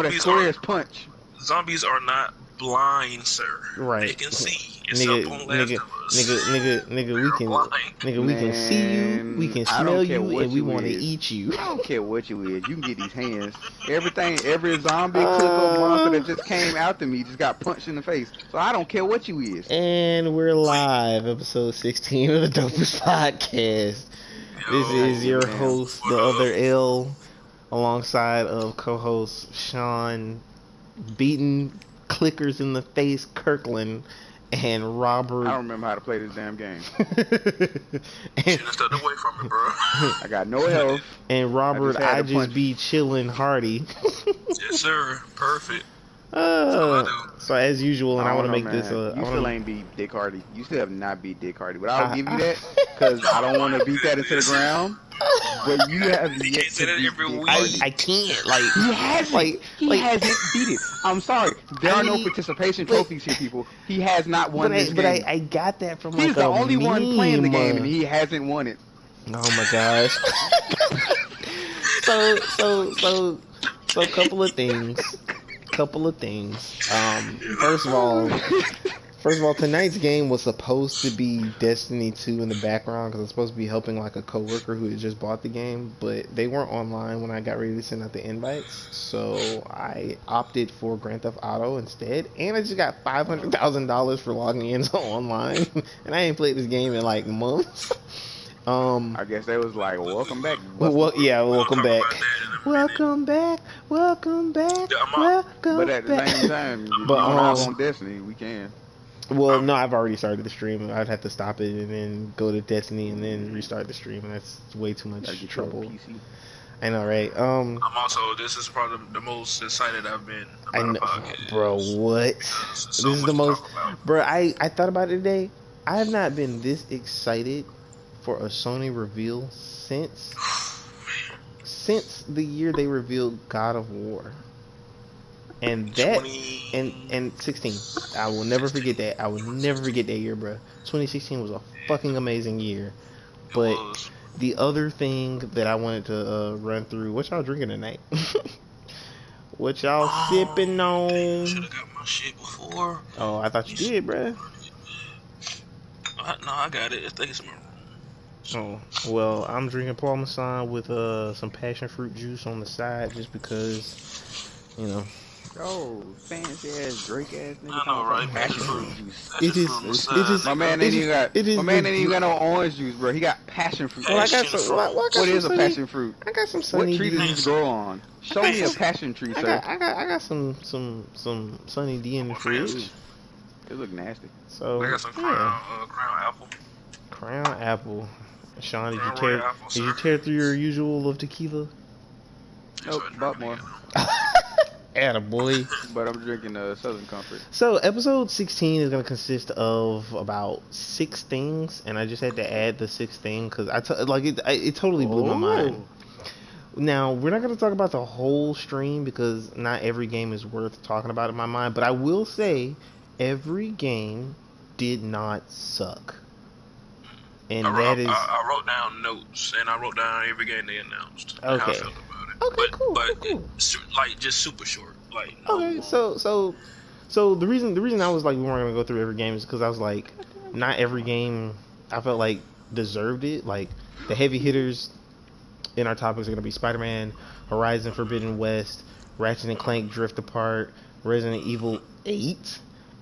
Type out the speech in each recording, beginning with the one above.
know that square is punch. Zombies are not blind, sir. Right. They can see. It's Nigga, up on Last of Us. we can see you, we can smell you, and we want to eat you. I don't care what you is. You can get these hands. Every zombie clicker monster that just came after me just got punched in the face. So I don't care what you is. And we're live, episode 16 of the Dopest podcast. This is your host, the other L, alongside of co-host Sean, beating clickers in the face, Kirkland, and Robert. I don't remember how to play this damn game. Should've stepped away from it, bro. I got no health. And Robert, I just be chilling Hardy. Yes, sir. Perfect. So as usual, and I want to make this. You still ain't beat Dick Hardy. You still have not beat Dick Hardy, but I'll give you that because I don't want to beat that into the ground. But you have yet to beat Dick Hardy. I can't. He hasn't beat it. I'm sorry. There are no participation trophies here, people. He has not won this game. But I got that from He's the only one playing the game, and he hasn't won it. Oh my gosh. So a couple of things. First of all, tonight's game was supposed to be Destiny 2 in the background because I'm supposed to be helping like a coworker who had just bought the game, but they weren't online when I got ready to send out the invites, so I opted for Grand Theft Auto instead, and I just got $500,000 for logging in online, and I ain't played this game in like months. I guess they was like, welcome back. Welcome back. Welcome back. But at the same time, on Destiny, we can. Well, no, I've already started the stream. I'd have to stop it and then go to Destiny and then restart the stream. That's way too much trouble. I know, right? This is probably the most excited I've been about I know, podcast. Bro, what? This is the most, bro. I thought about it today. I have not been this excited for a Sony reveal since the year they revealed God of War. And that, and 16. I will never forget that. I will never forget that year, bro. 2016 was a fucking amazing year. But the other thing that I wanted to run through, what y'all drinking tonight? What y'all sipping on? Should've got my shit before. Oh, I thought you did, bro. No, I got it. I think it's in my room. Oh, well, I'm drinking Parmesan with some passion fruit juice on the side just because, you know. Oh, fancy ass Drake ass nigga. I know, right? Passion fruit juice. It is. My man ain't even got no orange juice, bro. He got passion fruit. Well, I got some. What is a passion fruit? I got some sunny. What tree does this grow on? Show me a passion tree, sir. I got some sunny D in the fridge. It look nasty. So I got some crown apple. Crown apple. Sean, did you tear through your usual of tequila? Nope, bought more. Attaboy. But I'm drinking Southern Comfort. So episode 16 is going to consist of about 6 things, and I just had to add the 6th thing because it totally blew my mind. Now, we're not going to talk about the whole stream because not every game is worth talking about in my mind, but I will say every game did not suck. And I wrote down notes, and I wrote down every game they announced. Okay. How I felt about it. Okay, cool. Like just super short. Like okay, so the reason I was like we weren't gonna go through every game is because I was like, not every game I felt like deserved it. Like the heavy hitters in our topics are gonna be Spider-Man, Horizon Forbidden West, Ratchet and Clank Drift Apart, Resident Evil 8,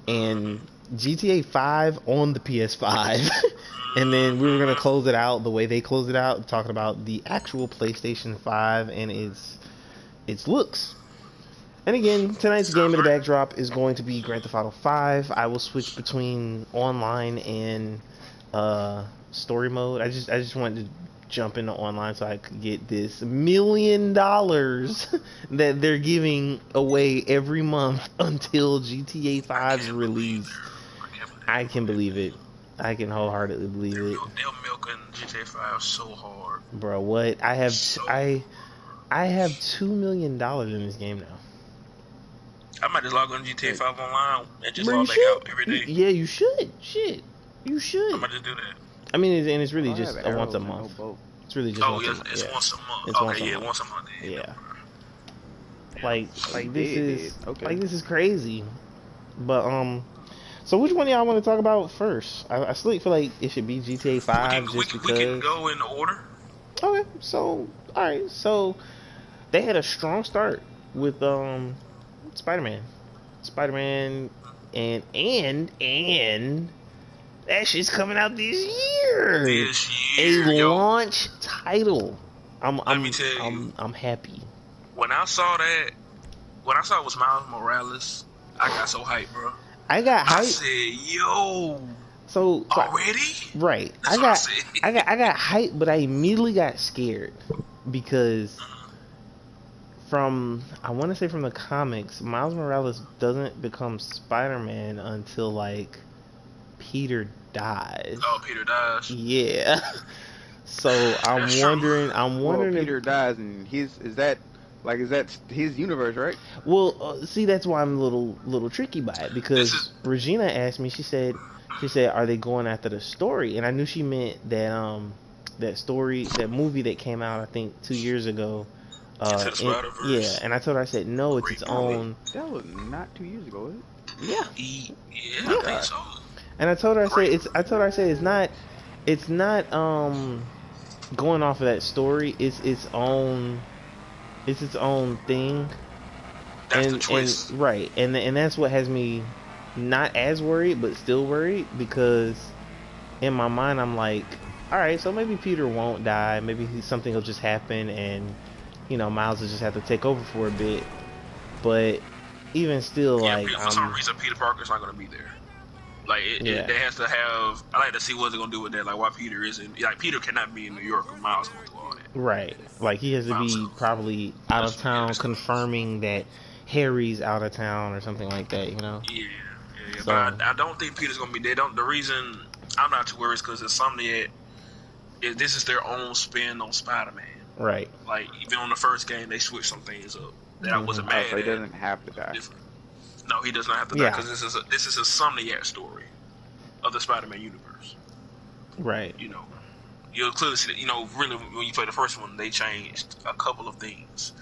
and GTA 5 on the PS5. And then we were going to close it out the way they closed it out, talking about the actual PlayStation 5 and its looks. And again, tonight's game in the backdrop is going to be Grand Theft Auto 5. I will switch between online and story mode. I just wanted to jump into online so I could get this $1 million that they're giving away every month until GTA 5's release. I can believe it. I can wholeheartedly believe it. They're milking GTA 5 so hard. Bro, what? I have $2 million in this game now. I might just log on GTA 5 online and just Bro, log back out every day. Yeah, you should. Shit. You should. I might just do that. I mean, it's really just once a month. It's really just once a month. It's once a month. It's once a month. Yeah. Like this Did. is Okay. like this is crazy. But so which one y'all want to talk about first? I still feel like it should be GTA 5 just We can because. go in order. Okay, so all right, so they had a strong start with Spider-Man, Spider-Man, and that shit's coming out this year. This A year, yo. launch title. Let me tell you. I'm happy. When I saw it was Miles Morales, I got so hyped, bro. I got hyped. I said, yo. So already? Right. That's what I said. I got hyped, but I immediately got scared because I want to say from the comics, Miles Morales doesn't become Spider-Man until like Peter dies. Oh, Peter dies. Yeah. So I'm wondering Well, if Peter dies, and is that his universe, right? Well, see, that's why I'm a little tricky by it because Regina asked me. She said, "Are they going after the story?" And I knew she meant that that movie that came out I think 2 years ago. Into the Spider-Verse. Yeah, and I told her, I said, "No, it's its own." That was not 2 years ago, was it? Yeah. Yeah, I think so. And I told her, I said it's not going off of that story. It's its own thing. That's the twist. Right, and that's what has me not as worried, but still worried because in my mind I'm like, all right, so maybe Peter won't die. Maybe something will just happen, and Miles will just have to take over for a bit. But even still, for some reason Peter Parker's not gonna be there. Like they has to have. I like to see what they're gonna do with that. Like why Peter isn't. Like Peter cannot be in New York with Miles going through all that. Right. Like he has to be probably out of town, confirming that Harry's out of town or something like that. Yeah. So, but I don't think Peter's gonna be there. The reason I'm not too worried is because Insomniac, this is their own spin on Spider-Man. Right. Like even on the first game, they switched some things up that I wasn't mad so at. he doesn't have to die. No, he does not have to die because this is a Insomniac story of the Spider-Man universe. Right. You'll clearly see that. Really, when you play the first one, they changed a couple of things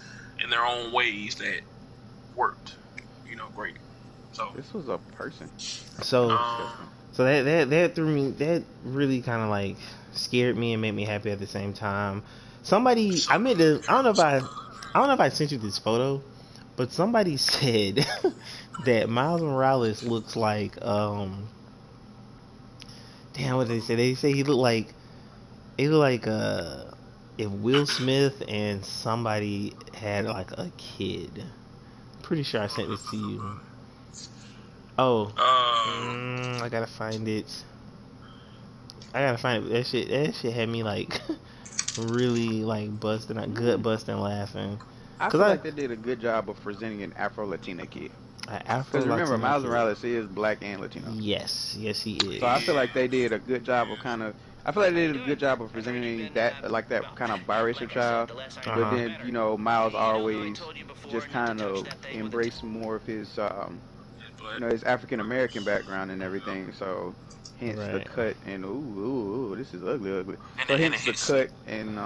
in their own ways that worked. Great. So this was a person. So that threw me. That really kind of like scared me and made me happy at the same time. Somebody, I don't know if I sent you this photo, but somebody said that Miles Morales looks like damn, what did they say? They say he looked like if Will Smith and somebody had like a kid. Pretty sure I sent this to you. Oh, I gotta find it. That shit had me like really like gut busting laughing. I feel like they did a good job of presenting an Afro-Latina kid. Because remember, Miles Morales is black and Latino. Yes, he is. So I feel like they did a good job of presenting that, like that kind of biracial child. But then, Miles always just kind of embraced more of his, his African American background and everything. So hence the cut and ooh, this is ugly. So hence the cut and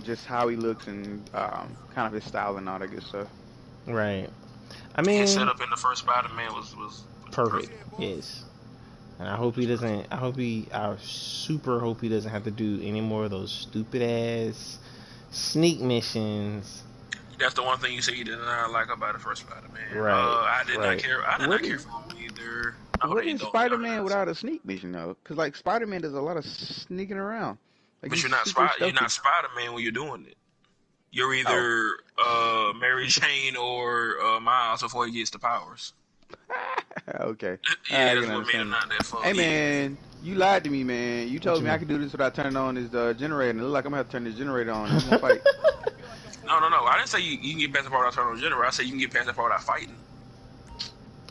just how he looks and kind of his style and all that good stuff. Right. I mean, his setup in the first Spider-Man was perfect. Yes. And I super hope he doesn't have to do any more of those stupid ass sneak missions. That's the one thing you say you did not like about the first Spider-Man. Right. I did not care. I did not care for him either. What is Spider-Man without a sneak mission though? Because like Spider-Man does a lot of sneaking around. Like, but you're not Spider-Man when you're doing it. You're either Mary Jane or Miles before he gets the powers. Okay. Yeah, that's what made him not that fun. Hey man, you lied to me, man. You told me I could do this without turning on this generator, and it look like I'm gonna have to turn this generator on. I'm gonna fight. No. I didn't say you can get past the part without turning on the generator. I said you can get past the part without fighting.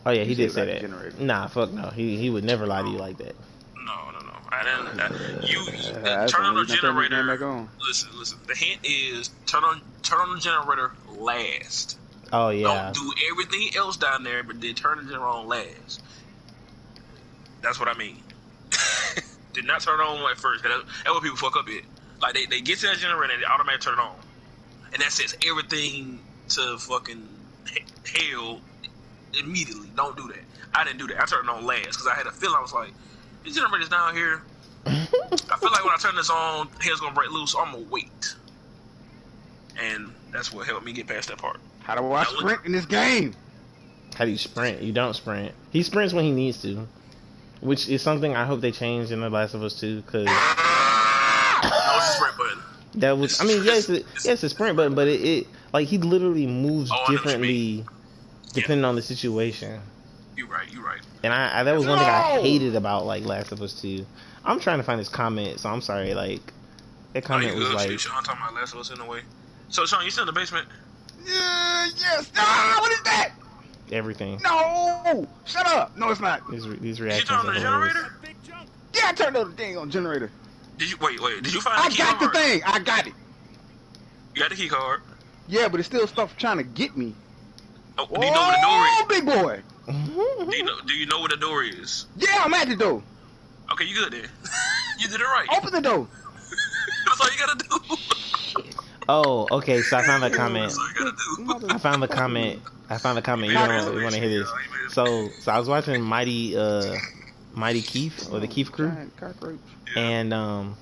Oh yeah, he did say that. Generator. Nah, fuck no. He would never lie to you like that. No. I didn't. Turn on the generator. Listen. The hint is turn on the generator last. Oh yeah. Don't do everything else down there, but then turn the generator on last. That's what I mean. Did not turn it on at first. That's what people fuck up at. Like they get to that generator and they automatically turn it on, and that sets everything to fucking hell immediately. Don't do that. I didn't do that. I turned it on last because I had a feeling. I was like, these generators down here. I feel like when I turn this on, hell's gonna break loose. So I'm gonna wait, and that's what helped me get past that part. How do I sprint in this game? How do you sprint? You don't sprint. He sprints when he needs to, which is something I hope they change in The Last of Us 2. Cause no, it's a sprint button. That was, I mean, yes, it's a sprint button, but it like he literally moves differently depending on the situation. You're right. And I that was one thing I hated about like Last of Us 2. I'm trying to find this comment, so I'm sorry. Like that comment was like. Sean talking about Last of Us in a way. So Sean, you still in the basement? Yes. Ah, what is that? Everything. No! Shut up! No, it's not. These reactions. Did you turn on the generator? Yeah, I turned on the dang on generator. Did you wait? Did you find the key card? I got the thing. I got it. You got the key card. Yeah, but it's still stuff trying to get me. Oh, do you know where the door is? Oh, big boy. Do you know where the door is? Yeah, I'm at the door. Okay, you good then. You did it right. Open the door. That's all you gotta do. Oh, okay. So I found the comment. That's all you gotta do. I found the comment. You want to hear this? So I was watching Mighty Keith or the Keith Crew, and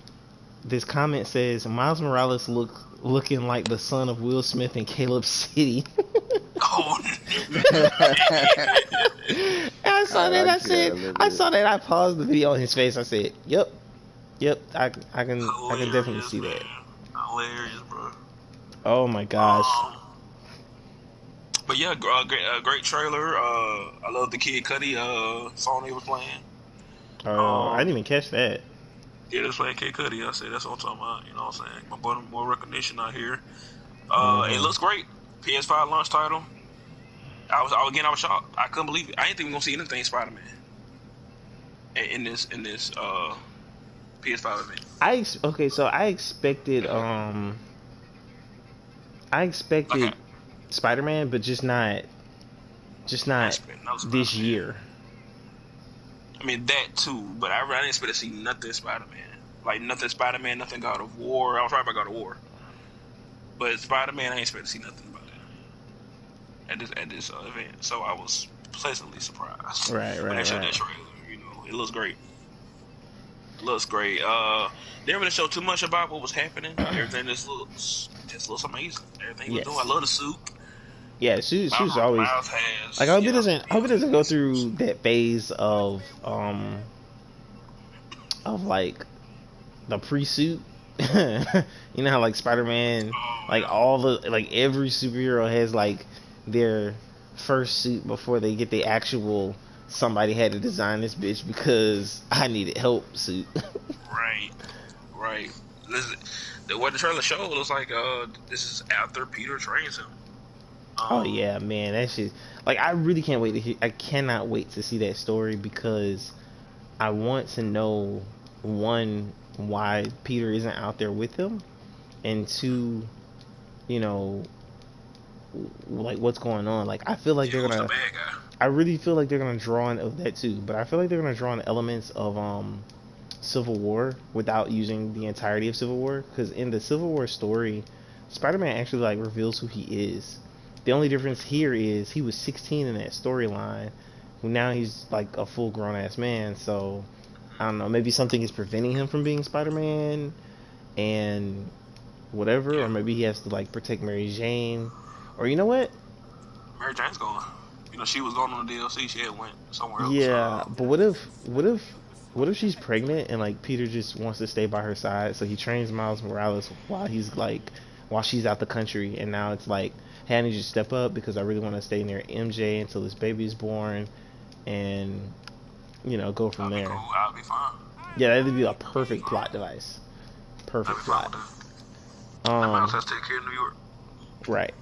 this comment says Miles Morales looking like the son of Will Smith in Caleb City. Oh. I saw that. I saw that. I paused the video on his face. I said, "Yep. I can definitely see that." Hilarious, bro. Oh my gosh. But yeah, great trailer. I love the Kid Cudi song they was playing. I didn't even catch that. Yeah, they was playing Kid Cudi. I said that's what I'm talking about. You know what I'm saying? My boy, more recognition out here. It looks great. PS5 launch title. I was shocked. I couldn't believe it. I didn't think we were gonna see anything Spider-Man in this PS5 event. So I expected Spider-Man, but just not this year. I mean that too, but I didn't expect to see nothing Spider-Man. Like nothing Spider-Man, nothing God of War. I was right about God of War, but Spider-Man, I didn't expect to see nothing about that at this event. So I was pleasantly surprised. Right. When they showed that trailer, you know, it looks great. Didn't really show too much about what was happening. Everything just looks amazing. Everything was doing. I love the suit. Yeah, she's always like. I hope it doesn't go through that phase of like the pre-suit. You know how like Spider-Man, like every superhero has like their first suit before they get the actual. Somebody had to design this bitch because I needed help suit. Right. What the trailer showed looks like this is after Peter trains him. Oh yeah, man, that shit. Like I really can't wait to hear. I cannot wait to see that story because I want to know, one, why Peter isn't out there with him, and two, you know, like what's going on. Like I feel like they're gonna. I really feel like they're gonna draw on that too, but I feel like they're gonna draw on elements of Civil War without using the entirety of Civil War. Because in the Civil War story, Spider-Man actually like reveals who he is. The only difference here is he was 16 in that storyline. Now he's like a full-grown ass man. So I don't know. Maybe something is preventing him from being Spider-Man, and whatever. Or maybe he has to like protect Mary Jane. Or you know what? Mary Jane's gone. You know, she was going on the DLC. She had went somewhere else. Yeah, but what if she's pregnant and like Peter just wants to stay by her side, so he trains Miles Morales while she's out the country, and now it's like, hey, I need you to step up because I really want to stay near MJ until this baby is born, and you know, go from there. Cool. I'll be fine. Yeah, that'd be a perfect plot device. Perfect plot. Miles has to take care of New York. Right.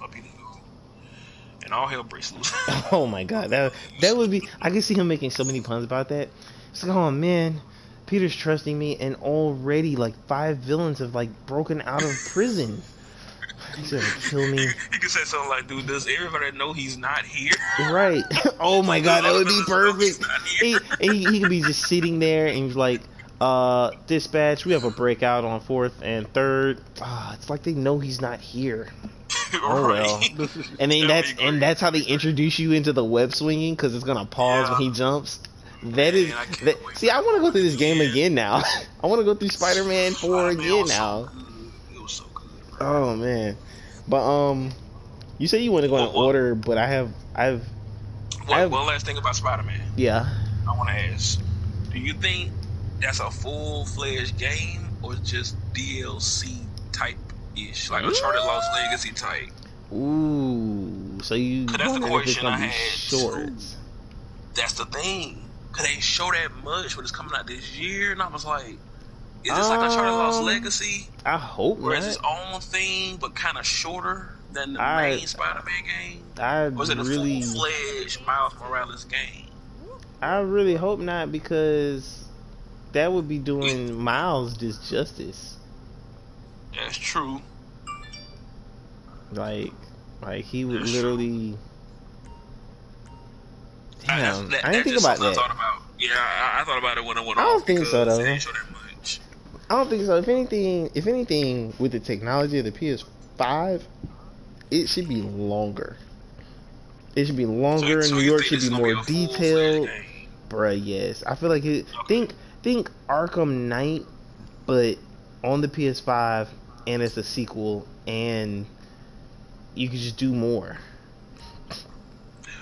And all hell breaks loose. Oh my god, that would be. I can see him making so many puns about that. It's like, oh man, Peter's trusting me, and already like 5 villains have like broken out of prison. He's gonna kill me. He could say something like, "Dude, does everybody know he's not here?" Right. Oh my god, that would be perfect. He could be just sitting there and he's like, dispatch, we have a breakout on 4th and 3rd. It's like they know he's not here. Oh well. And then that's how they introduce you into the web swinging, because it's gonna pause when he jumps. See, I want to go through this game again now. I want to go through Spider-Man 4 again now. It was so good, bro. Oh man. But you say you want to go in order, but one last thing about Spider-Man. Yeah. I want to ask, do you think that's a full-fledged game or just DLC type-ish, like Uncharted Lost Legacy type? Ooh, so you that's the question I had shorts. That's the thing. Could they show that much when it's coming out this year? And I was like, is this like Uncharted Lost Legacy? I hope or not. Or is its own thing, but kind of shorter than the main Spider-Man game? Or is it a full-fledged Miles Morales game? I really hope not, because that would be doing Miles disjustice. That's true. Like he would literally. Damn, I didn't think about that. I thought about it when it went off. I don't think so though. They didn't show that much. I don't think so. If anything, with the technology of the PS5, it should be longer. It should be longer. So New York should be more detailed. Bruh, yes. I feel like it. Okay. Think Arkham Knight, but on the PS5, and it's a sequel, and you could just do more.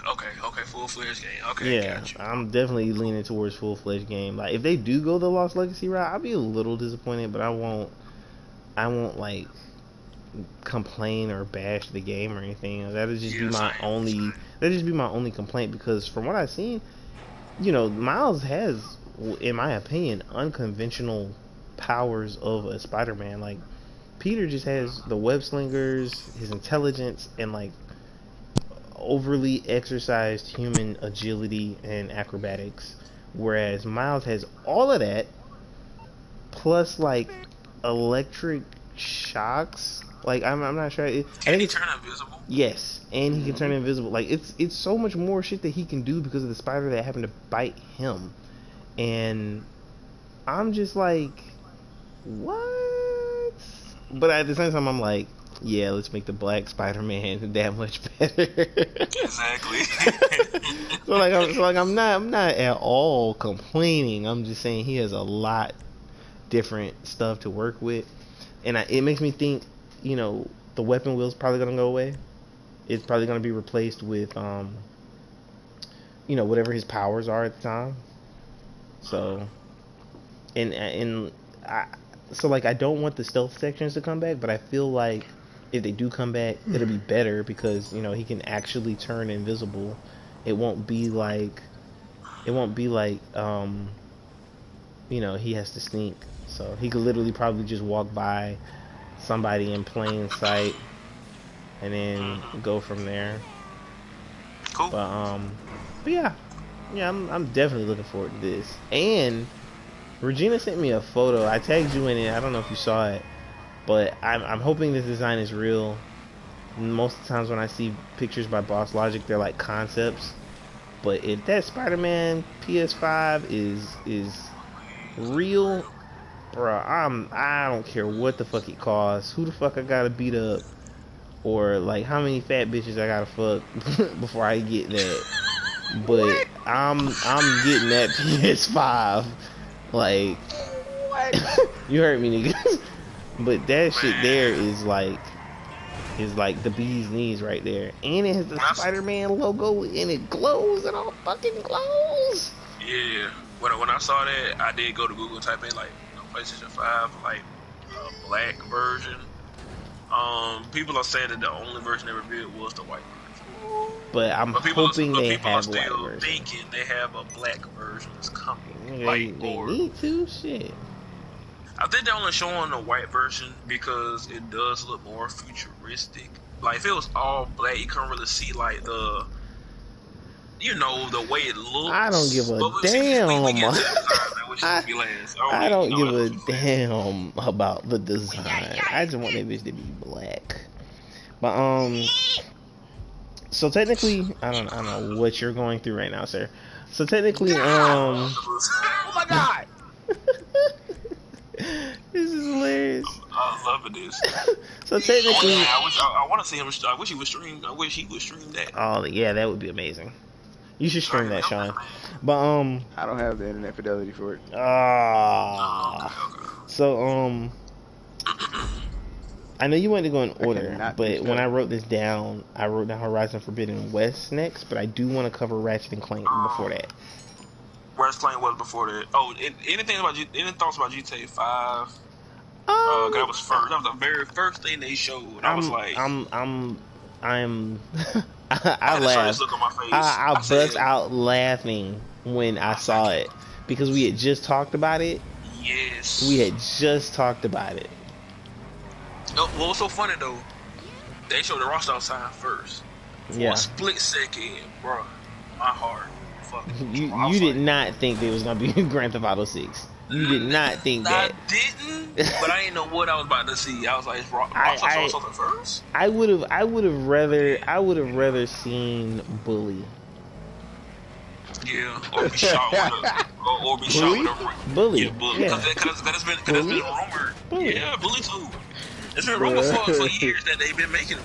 Okay, full-fledged game. Okay, yeah, gotcha. I'm definitely leaning towards full-fledged game. Like, if they do go the Lost Legacy route, I'll be a little disappointed, but I won't like complain or bash the game or anything. That'll just be my only complaint, because from what I've seen, Miles has, in my opinion, unconventional powers of a Spider-Man. Like, Peter just has the web slingers, his intelligence, and like overly exercised human agility and acrobatics, whereas Miles has all of that plus like electric shocks. Like, I'm not sure. Can he turn invisible? Yes, and he can turn invisible. Like, it's so much more shit that he can do because of the spider that happened to bite him. And I'm just like, what? But at the same time, I'm like, yeah, let's make the black Spider-Man that much better. Exactly. so I'm not at all complaining. I'm just saying he has a lot different stuff to work with, and it makes me think, the weapon wheel's probably gonna go away. It's probably gonna be replaced with whatever his powers are at the time. So, I don't want the stealth sections to come back, but I feel like if they do come back, it'll be better, because he can actually turn invisible. It won't be like he has to sneak. So he could literally probably just walk by somebody in plain sight and then go from there. Cool. But yeah, I'm definitely looking forward to this. And Regina sent me a photo. I tagged you in it. I don't know if you saw it, but I'm hoping this design is real. Most of the times when I see pictures by Boss Logic, they're like concepts. But if that Spider-Man PS5 is real, bruh, I don't care what the fuck it costs, who the fuck I gotta beat up, or like how many fat bitches I gotta fuck before I get that. But I'm getting that PS5. Like, what? You heard me, niggas. But that shit there is like the bee's knees right there, and it has the Spider-Man logo, and it glows, and all fucking glows. Yeah, when I saw that, I did go to Google, type in like PlayStation 5, like black version. People are saying that the only version they revealed was the white version. But I'm hoping they have a white version. People are still thinking they have a black version that's coming. They need to, shit. I think they're only showing the white version because it does look more futuristic. Like, if it was all black, you couldn't really see like the way it looks. I don't give a damn. I don't give a damn about the design. I just want that bitch to be black. But so technically, I don't know what you're going through right now, sir. So technically, oh my god. This is hilarious. I love this. So technically, I want to see him. I wish he would stream. I wish he would stream that. oh yeah, that would be amazing. You should stream that, Sean. But I don't have the internet fidelity for it. So I know you wanted to go in order, but when I wrote this down, I wrote down Horizon Forbidden West next, but I do want to cover Ratchet and Clank before that. Ratchet Clank was before that. Oh, anything about you? Any thoughts about GTA 5? That was first. That was the very first thing they showed. I was like, I laughed. I bust out laughing when I saw it because we had just talked about it. Yes. We had just talked about it. What was so funny though? They showed the roster sign first. For a split second, bro. My heart. You did not think there was gonna be Grand Theft Auto 6. You did not think that. I didn't, but I didn't know what I was about to see. I was like, Rockstar something first. I would have rather seen Bully. Yeah, or be shot with a Bully. Yeah, Bully. Because it's been rumored. Bully. Yeah, Bully too. It's been rumored for years that they've been making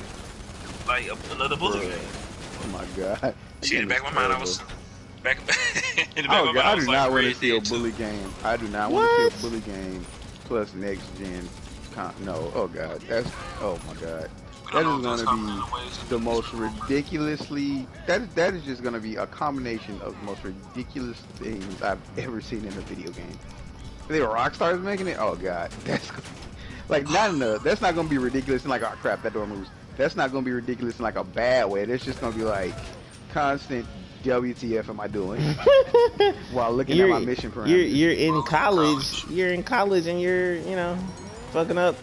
like another Bully game. Oh my god. Shit, in the back of my mind, I was back in the back Oh of my god, mind, I I was do like, not want to see a Bully game. I do not want to see a Bully game plus next gen. No, oh god, oh my god. That is going to be the most ridiculously. That is just going to be a combination of the most ridiculous things I've ever seen in a video game. If they were Rockstar's making it, oh god, that's like that's not going to be ridiculous in like, oh crap, that door moves. That's not going to be ridiculous in like a bad way. That's just going to be like constant WTF am I doing while looking at my mission parameters. You're in college. You're in college and you're fucking up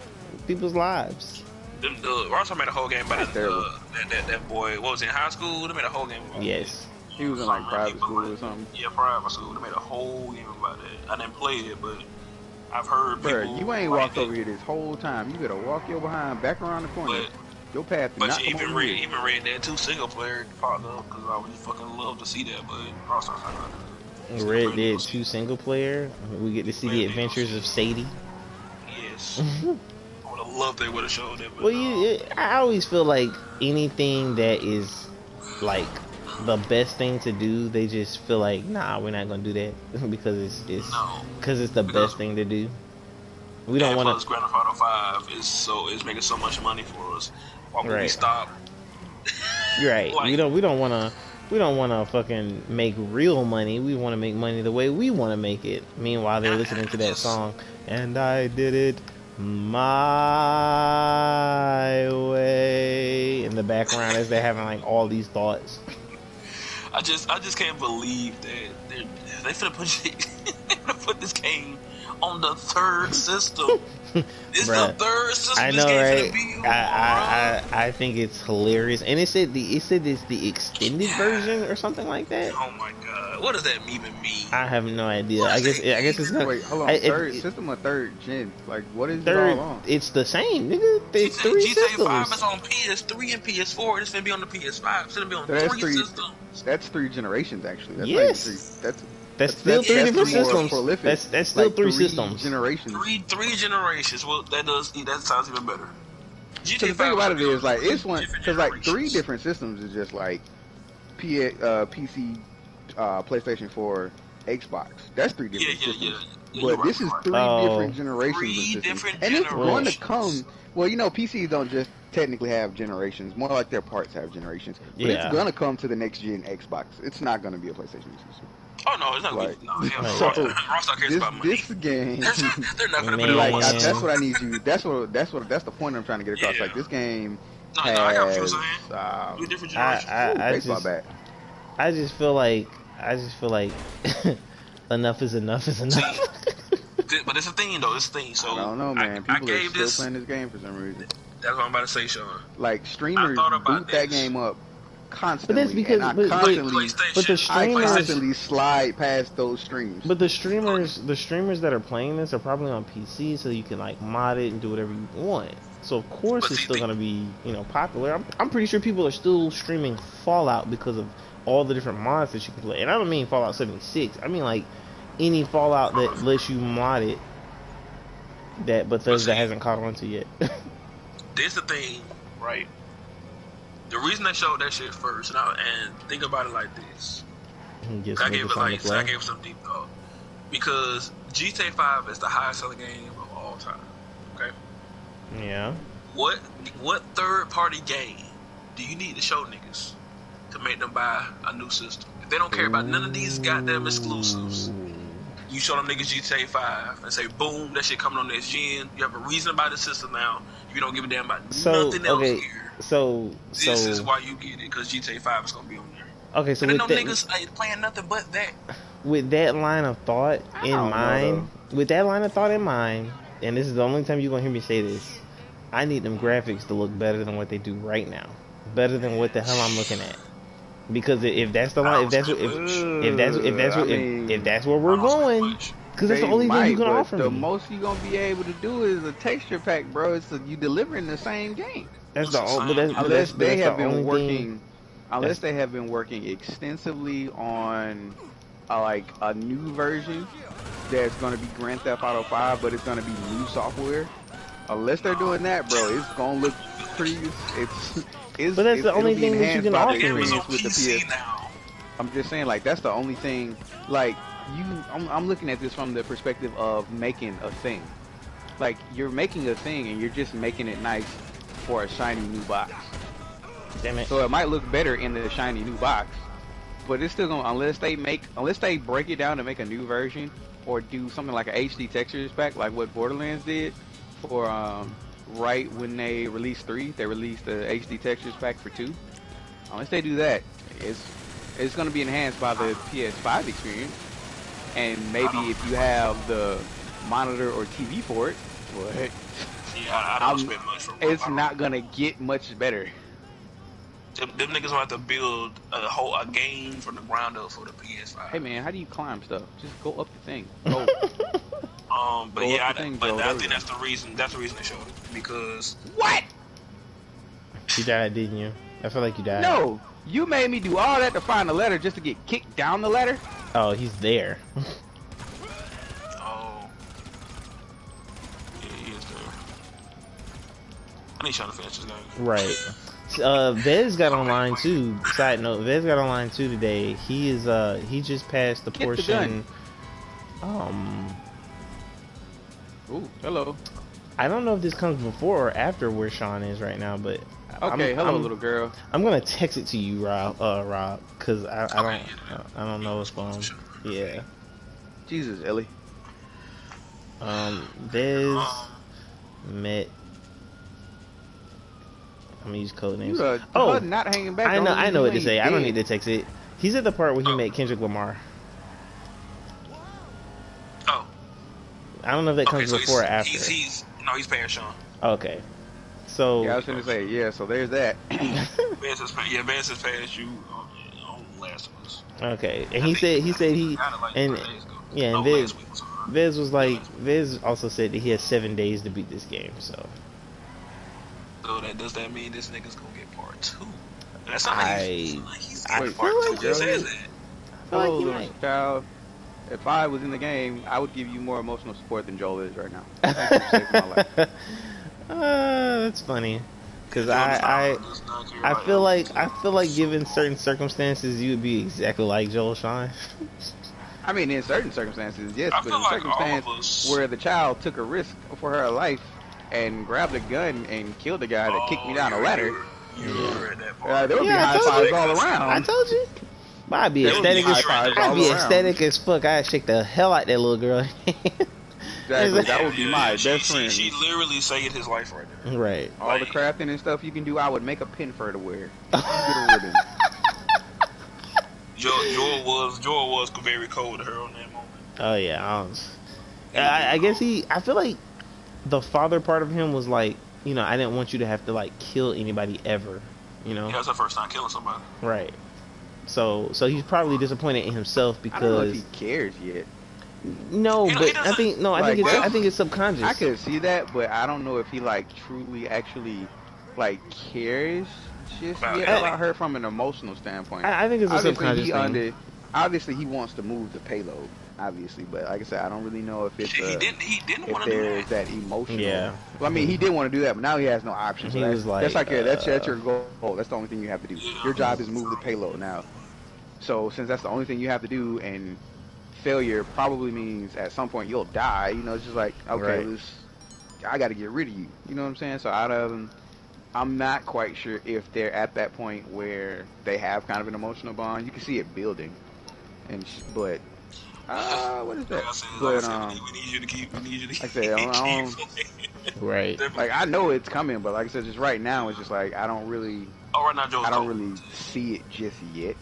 people's lives. Rockstar made a whole game about that boy. What was he in high school? They made a whole game about Yes. He was in like private school or something. Yeah, private school. They made a whole game about that. I didn't play it, but I've heard people. Bruh, you ain't walked over here this whole time. You better walk your behind back around the corner. Your path. But you even read that too. Single player popped up because I would just fucking love to see that. But Rockstar's not gonna do it. Red Dead 2 single player. We get to see the adventures of Sadie. Yes. I love they would have showed that. Well, I always feel like anything that is like the best thing to do, they just feel like, nah, we're not gonna do that because it's the best thing to do. We don't want to. Grand Theft Auto 5 is making so much money for us. Why would we stop? You're right. Like, we don't want to fucking make real money. We want to make money the way we want to make it. Meanwhile, they're listening to that song, and I did it my way in the background as they're having like all these thoughts. I just can't believe that they finna put this game on the third system. It's the third system. I know, right? I think it's hilarious, and it said it's the extended version or something like that. Oh my god, what does that even mean? I have no idea. I guess it's not. Wait, hold on. Third system or third gen? Like, what is third? It all on? It's the same, nigga. It's three systems. GTA 5 is on PS3 and PS4. It's gonna be on the PS5. It's gonna be on three systems. That's 3 generations, actually. That's yes. Like that's still 3 different systems. That's still like 3 systems. Generations. Three generations. Well, that sounds even better. So the thing about it is, like, it's one because like 3 different systems is just like PC, PlayStation 4, Xbox. That's 3 different systems. But this is 3 different generations of systems, and it's going to come. Well, PCs don't just technically have generations. More like their parts have generations. But it's going to come to the next gen Xbox. It's not going to be a PlayStation exclusive. Oh no, it's not like, no, Rockstar cares about money. This game, they're not gonna put it on like that's what I need you. That's the point I'm trying to get across. Like this game has. I got what you're saying. Different generations. I just feel like enough is enough is enough. But it's a thing though. It's a thing. So I don't know, man. People are still playing this game for some reason. That's what I'm about to say, Sean. Like streamers boot that game up constantly, but that's because but the streamers constantly slide past those streams. But the streamers that are playing this are probably on PC, so you can like mod it and do whatever you want. So of course it's still gonna be popular. I'm pretty sure people are still streaming Fallout because of all the different mods that you can play. And I don't mean Fallout 76. I mean like any Fallout that lets you mod it. that Bethesda hasn't caught on to yet. This the thing, right? The reason they showed that shit first, and think about it like this. I gave it some deep thought. Because GTA 5 is the highest selling game of all time. Okay? Yeah. What third party game do you need to show niggas to make them buy a new system? If they don't care about none of these goddamn exclusives, you show them niggas GTA 5 and say, boom, that shit coming on next gen. You have a reason to buy the system now. You don't give a damn about nothing else here. This is why you get it, because GTA 5 is going to be on there. Okay, so and then no niggas ain't playing nothing but that. With that line of thought in mind, and this is the only time you're going to hear me say this, I need them graphics to look better than what they do right now. Better than what the hell I'm looking at. Because if that's the line, if that's where we're going, because that's the only thing you can offer me. The most you're gonna be able to do is a texture pack, bro. It's you delivering the same game. That's the unless they have been working extensively on like a new version that's gonna be Grand Theft Auto 5, but it's gonna be new software. Unless they're doing that, bro, it's gonna look pretty. But that's the only thing that you can offer me with the PS. I'm just saying, like, that's the only thing. Like, I'm looking at this from the perspective of making a thing. Like, you're making a thing and you're just making it nice for a shiny new box. Damn it. So it might look better in the shiny new box, but it's still gonna, unless they break it down to make a new version or do something like an HD textures pack, like what Borderlands did for right when they released 3, they released the HD textures pack for 2. Unless they do that, it's going to be enhanced by the PS5 experience. And maybe if you have the monitor or TV for it, well, heck, I don't expect much from it. It's not going to get much better. Them niggas will have to build a game from the ground up for the PS5. Hey man, how do you climb stuff? Just go up the thing. Go. But yeah, I think that's the reason. That's the reason they showed it, because what? You died, didn't you? I feel like you died. No, you made me do all that to find the ladder just to get kicked down the ladder. Oh, he's there. Oh, yeah, he is there. I need trying to finish this game. Right. Vez got online too. Side note, Vez got online too today. He is he just passed the portion. Ooh, hello. I don't know if this comes before or after where Sean is right now, but okay, hello, little girl. I'm gonna text it to you, Rob, because I don't know what's going on. Yeah. Jesus, Ellie. Vez met. I'm gonna use code names. Not hanging back. I know what to say. I don't need to text it. He's at the part where he met Kendrick Lamar. Oh. I don't know if that comes before or after. He's paying Sean. Okay. So yeah, I was gonna say so. There's that. Vez has passed you on last week's. Okay, and he said Vez was like Vez also said that he has 7 days to beat this game. So does that mean this nigga's gonna get part 2? That's not he's I part 2. He says that. Hello, little child. If I was in the game, I would give you more emotional support than Joel is right now. Thank you for saving my life. That's funny, because I feel like given certain circumstances, you would be exactly like Joel, Sean. I mean, in certain circumstances, yes, but in circumstances where the child took a risk for her life and grabbed a gun and killed the guy that kicked me down a ladder, there would be high fives all around. I told you. I'd be ecstatic as fuck. I'd shake the hell out that little girl. Exactly, that would be my best friend. She literally saved his life right there. Right. All the crafting and stuff you can do, I would make a pin for her to wear. Get a ribbon. Joel was very cold to her on that moment. Oh yeah, I guess I feel like the father part of him was like, I didn't want you to have to like kill anybody ever, Yeah, it's her first time killing somebody. Right. So he's probably disappointed in himself because I don't know if he cares yet. No, but I think it's subconscious. I could see that, but I don't know if he like truly actually like cares just yet about her from an emotional standpoint. I think it's a subconscious thing. Obviously, he wants to move the payload. obviously. But like I said, I don't really know if it's Shit, he didn't if want to do there's that. that emotional. Yeah. Well, I mean, he did want to do that, but now he has no option. So He was that's like, like that's your goal. That's the only thing you have to do. Your Yeah. job is move the payload now. So since that's the only thing you have to do, and failure probably means at some point you'll die. You know, it's just like okay, right. I got to get rid of you. You know what I'm saying? So out of them, I'm not quite sure if they're at that point where they have kind of an emotional bond. You can see it building, but what is that? But we need you to keep. We need you to keep. like I said, I don't Right. like I know it's coming, but like I said, just right now, it's just like I don't really right now, Joe's cold. see it just yet.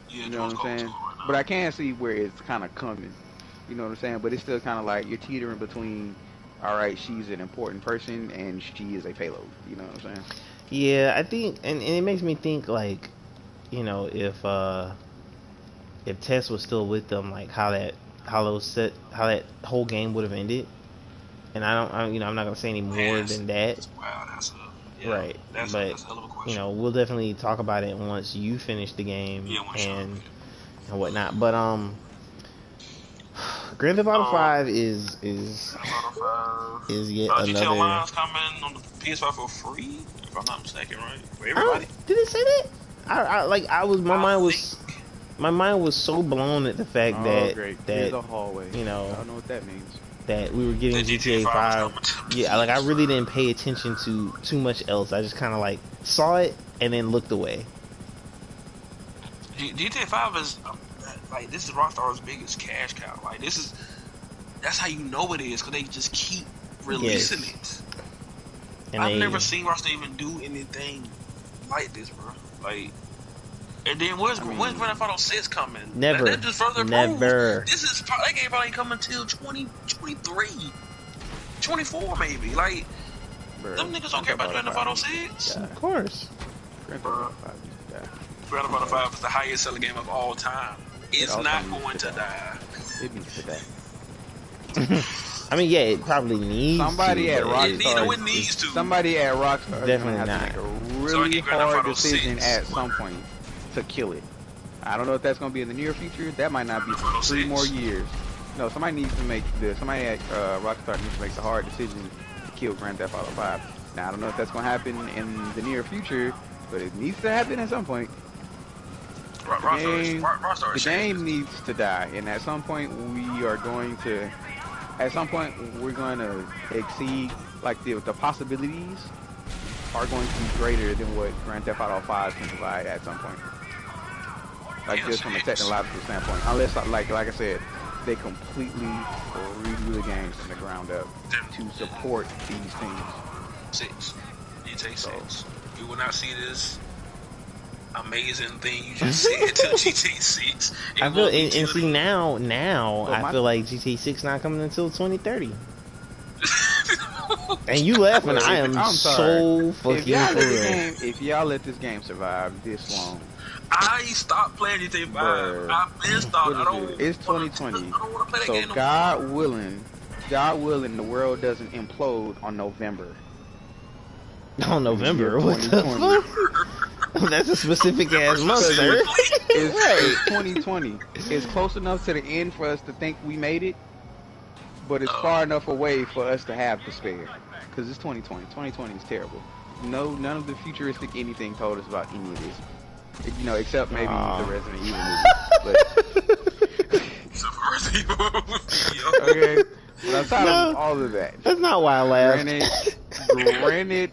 Yeah, You know what I'm saying? Right But I can see where it's kind of coming. You know what I'm saying? But it's still kind of like you're teetering between. All right, she's an important person and she is a payload. You know what I'm saying? Yeah, I think, and it makes me think like, you know, if Tess was still with them, like how that whole game would have ended. And I'm not gonna say any more than that. Wow, right. That's but a hell of a question. You know, we'll definitely talk about it once you finish the game and whatnot. But Grand Theft Auto 5 is yet GTA another. Online's coming on the PS5 for free, if I'm not mistaken, right? For everybody. Did it say that? My mind was so blown at the fact that Here's a hallway. You know, I don't know what that means. That we were getting GTA 5. Yeah, like I really didn't pay attention to too much else. I just kind of like saw it and then looked away. GTA 5 is like, this is Rockstar's biggest cash cow. Like, that's how you know it is, because they just keep releasing it. And I've never seen Rockstar even do anything like this, bro. Like, and then when's Grand Theft Auto 6 coming? Never. That just further Never. Proves. That game probably ain't coming until 2023, 24 maybe. Like, them niggas don't care about Grand Theft Auto 6. Of course. Grand Theft Auto 5 is the highest selling game of all time. It's not going to die. It needs to die. I mean, yeah, it probably needs somebody at Rockstar. It needs to. Somebody at Rockstar definitely have not. to make a really hard decision at some point to kill it. I don't know if that's going to be in the near future. That might not be for 3 more years. No, somebody needs to make somebody at Rockstar needs to make the hard decision to kill Grand Theft Auto 5. Now I don't know if that's going to happen in the near future, but it needs to happen at some point. The game needs to die, and at some point we're going to exceed, like the possibilities are going to be greater than what Grand Theft Auto 5 can provide at some point. Like just from a technological standpoint, unless like I said, they completely redo the games from the ground up to support these things. GTA 6. You will not see this amazing thing you just said until GTA 6. I feel and see now I feel like GTA 6 not coming until 2030. And you laughing? I am so fucking for real. If y'all let this game survive this long, I stopped playing GTA 5. I've been stopped. It's 2020. I don't want to play that game. So God willing, the world doesn't implode on November. On November? What the fuck? That's a specific ass month, sir. It's 2020. It's close enough to the end for us to think we made it, but it's far enough away for us to have despair. Because it's 2020. 2020 is terrible. None of the futuristic anything told us about any of this. You know, except maybe the Resident Evil movie. Okay. But outside of all of that, that's not why I laughed. Granted,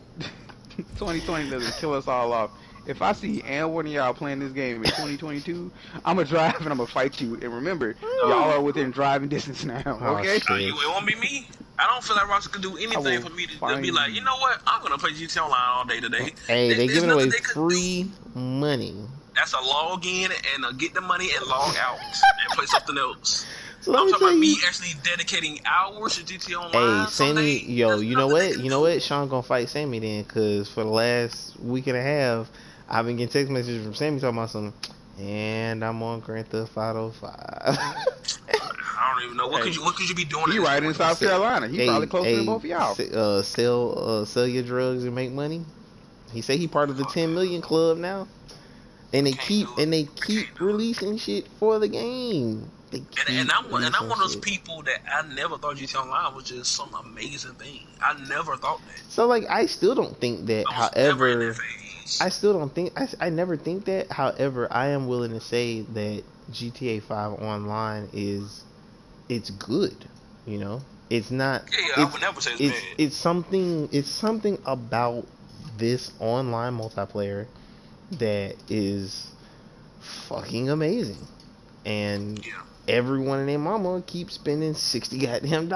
2020 doesn't kill us all off. If I see one of y'all playing this game in 2022, I'm gonna drive and I'm gonna fight you. And remember, y'all are within driving distance now. Okay? It won't be me. I don't feel like Rockstar can do anything for me to be like, you know what? I'm gonna play GTA Online all day today. Hey, they're giving away free money. That's a log in and get the money and log out and play something else. So I'm talking about me actually dedicating hours to GTA Online. Hey, Sammy, you know what? You know what? Sean gonna fight Sammy then, because for the last week and a half, I've been getting text messages from Sammy talking about something, and I'm on Grand Theft Auto 5. I don't even know. What could you be doing? He right in South Carolina. He probably closer than both of y'all. Sell your drugs and make money. He say he part of the 10 million club now, and they keep releasing shit for the game. They keep And I'm one releasing of those shit. people that I never thought GTA Online was just some amazing thing. I never thought that. So like, I still don't think that. I was never in that However, phase. I still don't think. I never think that. However, I am willing to say that GTA 5 Online it's good. You know, it's not. Yeah, I would never say it's bad. It's something. It's something about this online multiplayer that is fucking amazing, and Yeah. everyone and their mama keeps spending $60 goddamn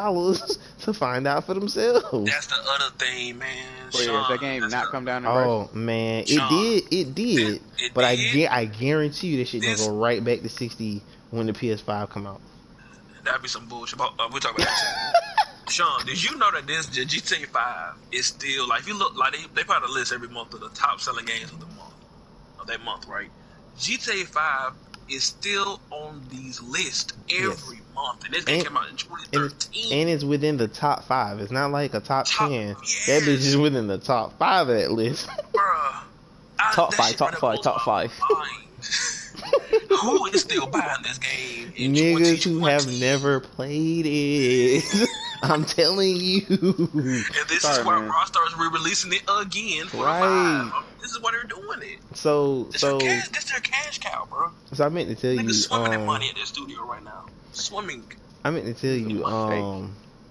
to find out for themselves. That's the other thing, man. Wait, Sean, has that game not come down in Oh price? man, Sean, it did. it But did. I guarantee you that shit gonna This go right back to 60 when the PS5 come out. that'd be some bullshit. We'll talk about that. Sean, did you know that this GTA 5 is still like, if you look like they put out a list every month of the top selling games of the month of that month, right? GTA 5 is still on these lists every month, and this game came out in 2013. And it's within the top 5. It's not like a top 10. Yes. That bitch is within the top 5 of that list. Bruh, Top 5. Who is still buying this game in Niggas who have 2020? never played it. I'm telling you. And this is why man. Rockstar is re-releasing it again for Right. 5. This is why they're doing it. This This their cash cow, bro. So I meant to tell you. Niggas swimming in money at their studio right now. Swimming. I meant to tell you. I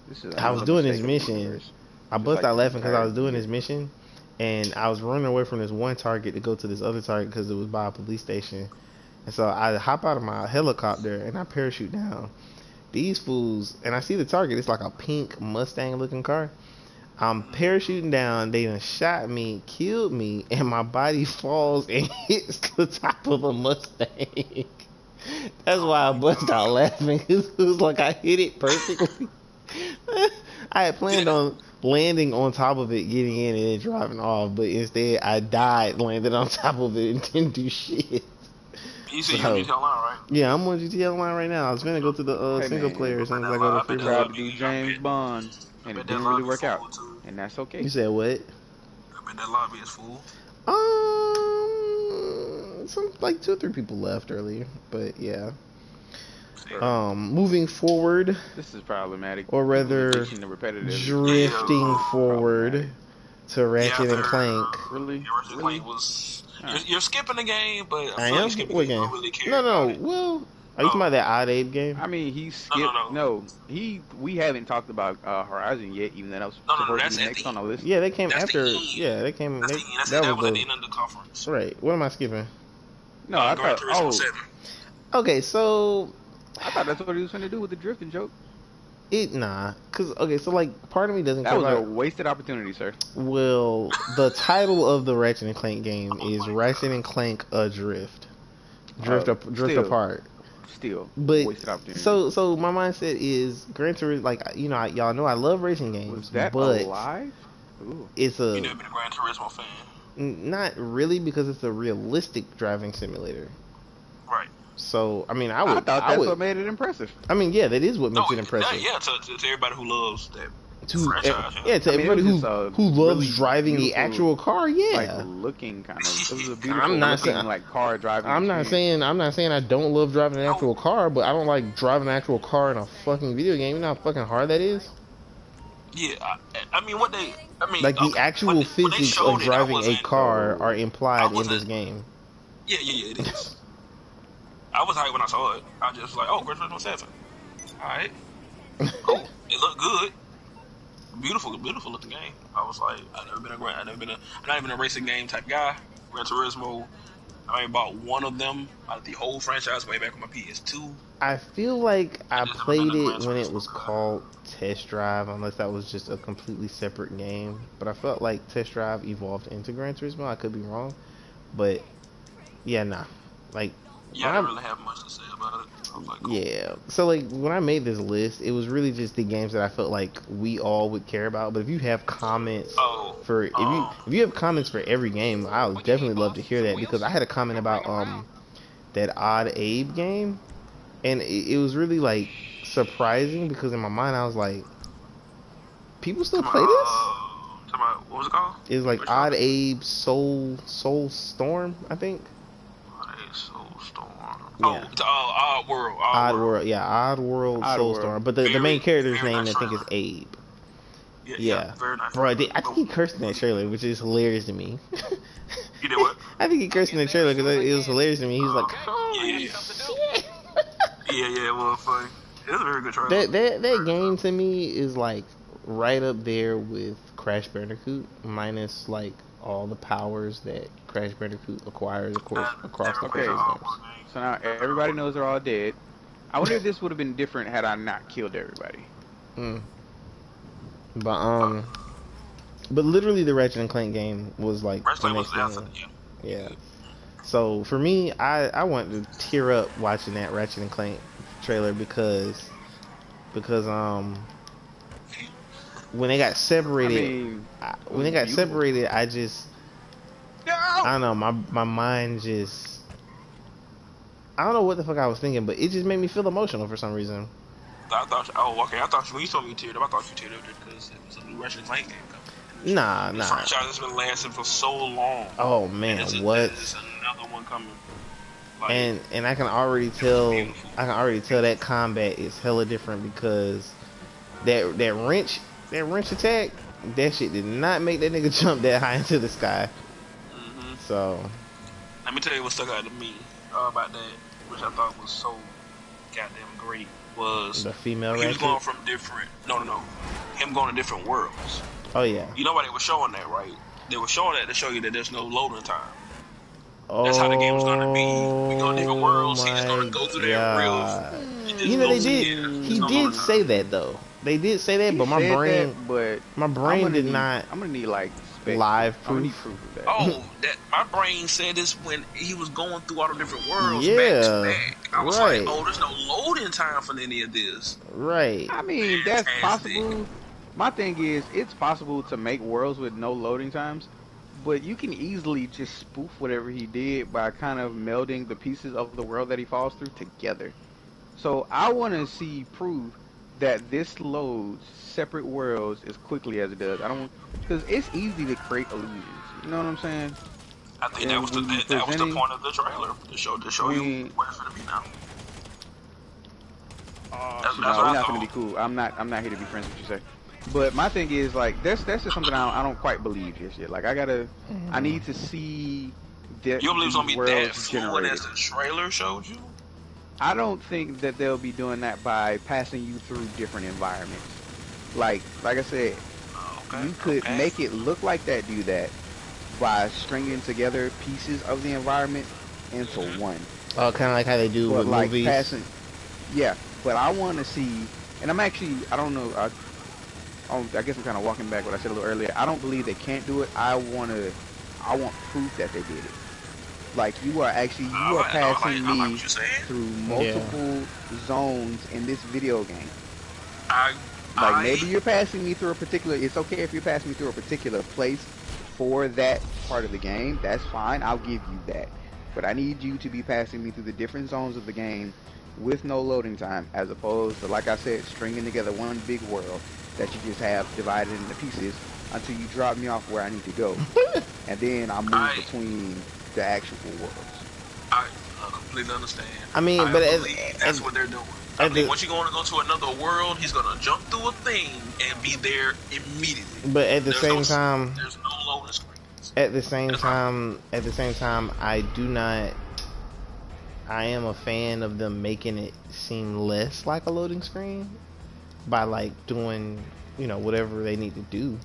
was another doing this mistake of the mission. universe. I bust like out the laughing because I was entire doing this year. mission, and I was running away from this one target to go to this other target because it was by a police station. And so I hop out of my helicopter and I parachute down. These fools, and I see the target. It's like a pink Mustang looking car. I'm parachuting down. They done shot me, killed me, and my body falls and hits the top of a Mustang. That's why I bust out laughing. It was like I hit it perfectly. I had planned on landing on top of it, getting in, and then driving off, but instead I died, landed on top of it, and didn't do shit. You said you're on GTA Online, right? Yeah, I'm on GTA Online right now. I was gonna go to the Hey, single man, player as soon as I I go to bet free that mode. Tried lobby- to do I James bet- Bond, I and bet it that didn't really lobby work out, full, too. and that's okay. You said what? I bet that lobby is full. Some like 2 or 3 people left earlier, but yeah. Sure. Moving forward, This is problematic. or rather, The repetitive. drifting forward to Ratchet and Clank. Really? Ratchet and Clank was. You're skipping the game, but I feel like am. skipping What it. You game? don't really care No. about it. Well, are you talking about that Odd Abe game? I mean, he skipped. No. We haven't talked about Horizon yet, even though that was No, supposed that's to be at next the on the list. Yeah, they came That's after. the end. Yeah, they came. That's They, the end. That was the at the end of the conference. right. What am I skipping? No, I Gran thought. Turismo Oh, 7. Okay, so I thought that's what he was going to do with the drifting joke. cause so like part of me doesn't That care was a about. wasted opportunity, sir. Well, the title of the Ratchet and Clank game is Ratchet and Clank Adrift. Drift still. apart. Still, But wasted opportunity. so my mindset is Gran Turismo. Like y'all know I love racing games. Was that but alive? Ooh. it's You never been a Gran Turismo fan. not really because it's a realistic driving simulator. Right. So I mean, I I thought that's what made it impressive. I mean, yeah, that is what makes it impressive. Yeah, to everybody who loves that To franchise. to I mean, it everybody was just a who loves really driving the beautiful, actual car, yeah. Like looking kind of. It was a beautiful I'm not looking saying- like car driving. I'm not saying I don't love driving an actual car, but I don't like driving an actual car in a fucking video game. You know how fucking hard that is? Yeah, I mean, Like the okay, actual when they physics showed of it, I driving a wasn't- car are I implied in wasn't- this game. Yeah, it is. I was hyped when I saw it. I just was like, oh, Gran Turismo 7. Alright. Cool. It looked good. Beautiful looking game. I was like, I'm not even a racing game type guy. Gran Turismo, I bought one of them out of the whole franchise way back on my PS2. I feel like I just played remember it the when Gran it was Turismo. called Test Drive, unless that was just a completely separate game. But I felt like Test Drive evolved into Gran Turismo. I could be wrong, but yeah, nah. Like, Yeah, I didn't really have much to say about it. I was like, cool. yeah. So like when I made this list, it was really just the games that I felt like we all would care about. But if you have comments if you have comments for every game, I would definitely love to hear that, because I had a comment about that Odd Abe game, and it was really like surprising because in my mind I was like, people still play this? What was it called? It was like Odd Abe Soul Storm, I think. Odd Abe Soul Storm. Yeah. Odd World. Odd World. Yeah, Odd World Soulstorm. But the main character's name nice I think is Abe. Yeah. Very nice. Bro, I think he cursed in that trailer, which is hilarious to me. You did what? I think he cursed in the trailer because it was hilarious to me. He was like, "Holy shit!" Yeah, it was funny. It was a very good trailer. That game to me is like right up there with Crash Bandicoot, minus like all the powers that Crash Bandicoot acquires, of course, across the games. So now everybody knows they're all dead. I wonder if this would have been different had I not killed everybody. But literally the Ratchet and Clank game was like the next thing. Yeah. So for me, I wanted to tear up watching that Ratchet and Clank trailer because when they got separated, I just I don't know, my mind just, I don't know what the fuck I was thinking, but it just made me feel emotional for some reason. I thought when you told me you teared up, I thought you teared up because it was a new Ratchet and Clank game coming. Nah. The franchise has been lasting for so long. Oh man, what? There's another one coming. Like, and I can already tell that combat is hella different because that wrench attack, that shit did not make that nigga jump that high into the sky. So let me tell you what stuck out to me about that, which I thought was so goddamn great, was the female he was Ratchet? going from different him going to different worlds. Oh yeah. You know why they were showing that, right? They were showing that to show you that there's no loading time. That's how the game was gonna be. We go to different worlds. He's gonna go through that real. You know they did. He did say that though. They did say that, but my brain did not. I'm gonna need like live proof. I'm gonna need proof of that. Oh, that my brain said this when he was going through all the different worlds Yeah, back to back. I was right. like, oh, there's no loading time for any of this. Right. I mean, that's possible. My thing is, it's possible to make worlds with no loading times, but you can easily just spoof whatever he did by kind of melding the pieces of the world that he falls through together. So I want to see proof that this loads separate worlds as quickly as it does. I don't, because it's easy to create illusions. You know what I'm saying? I think that was the point of the trailer to show you what it's gonna be now. We're not gonna be cool. I'm not here to be friends with you, say. But my thing is, like, that's just something I don't quite believe just yet. Like, I need to see that. You believe it's gonna be that fluid as the trailer showed you? I don't think that they'll be doing that by passing you through different environments. Like I said, you could make it look like that, do that, by stringing together pieces of the environment into one. Oh, kind of like how they do with like movies. Yeah, but I want to see, and I'm actually, I don't know, I guess I'm kind of walking back what I said a little earlier. I don't believe they can't do it. I want proof that they did it. Like, you are passing me through multiple zones in this video game. Maybe you're passing me through a particular, it's okay if you're passing me through a particular place for that part of the game. That's fine. I'll give you that. But I need you to be passing me through the different zones of the game with no loading time, as opposed to, like I said, stringing together one big world that you just have divided into pieces until you drop me off where I need to go. And then I move between the actual worlds. I completely understand. I mean, but that's what they're doing. I mean, once you're going to go to another world, he's going to jump through a thing and be there immediately. But at the same time, there's no loading screens. At the same time, I am a fan of them making it seem less like a loading screen by like doing, whatever they need to do.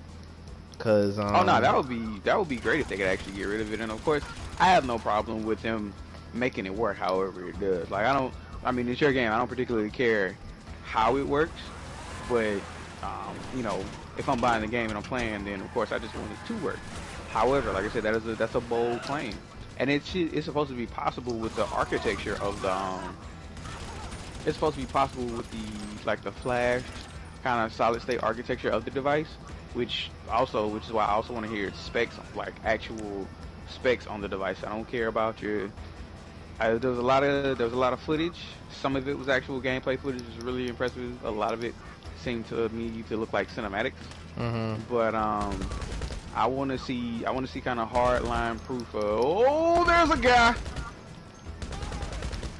Cause that would be great if they could actually get rid of it. And of course, I have no problem with them making it work however it does. Like, I mean, it's your game. I don't particularly care how it works, but if I'm buying the game and I'm playing, then of course I just want it to work. However, like I said, that's a bold claim, and it's supposed to be possible with the architecture of the. It's supposed to be possible with the flash kind of solid state architecture of the device, which is why I also want to hear specs, like actual specs on the device. I don't care about your. There was a lot of footage. Some of it was actual gameplay footage. It was really impressive. A lot of it seemed to me to look like cinematics. But I want to see kind of hard line proof of. Oh, there's a guy.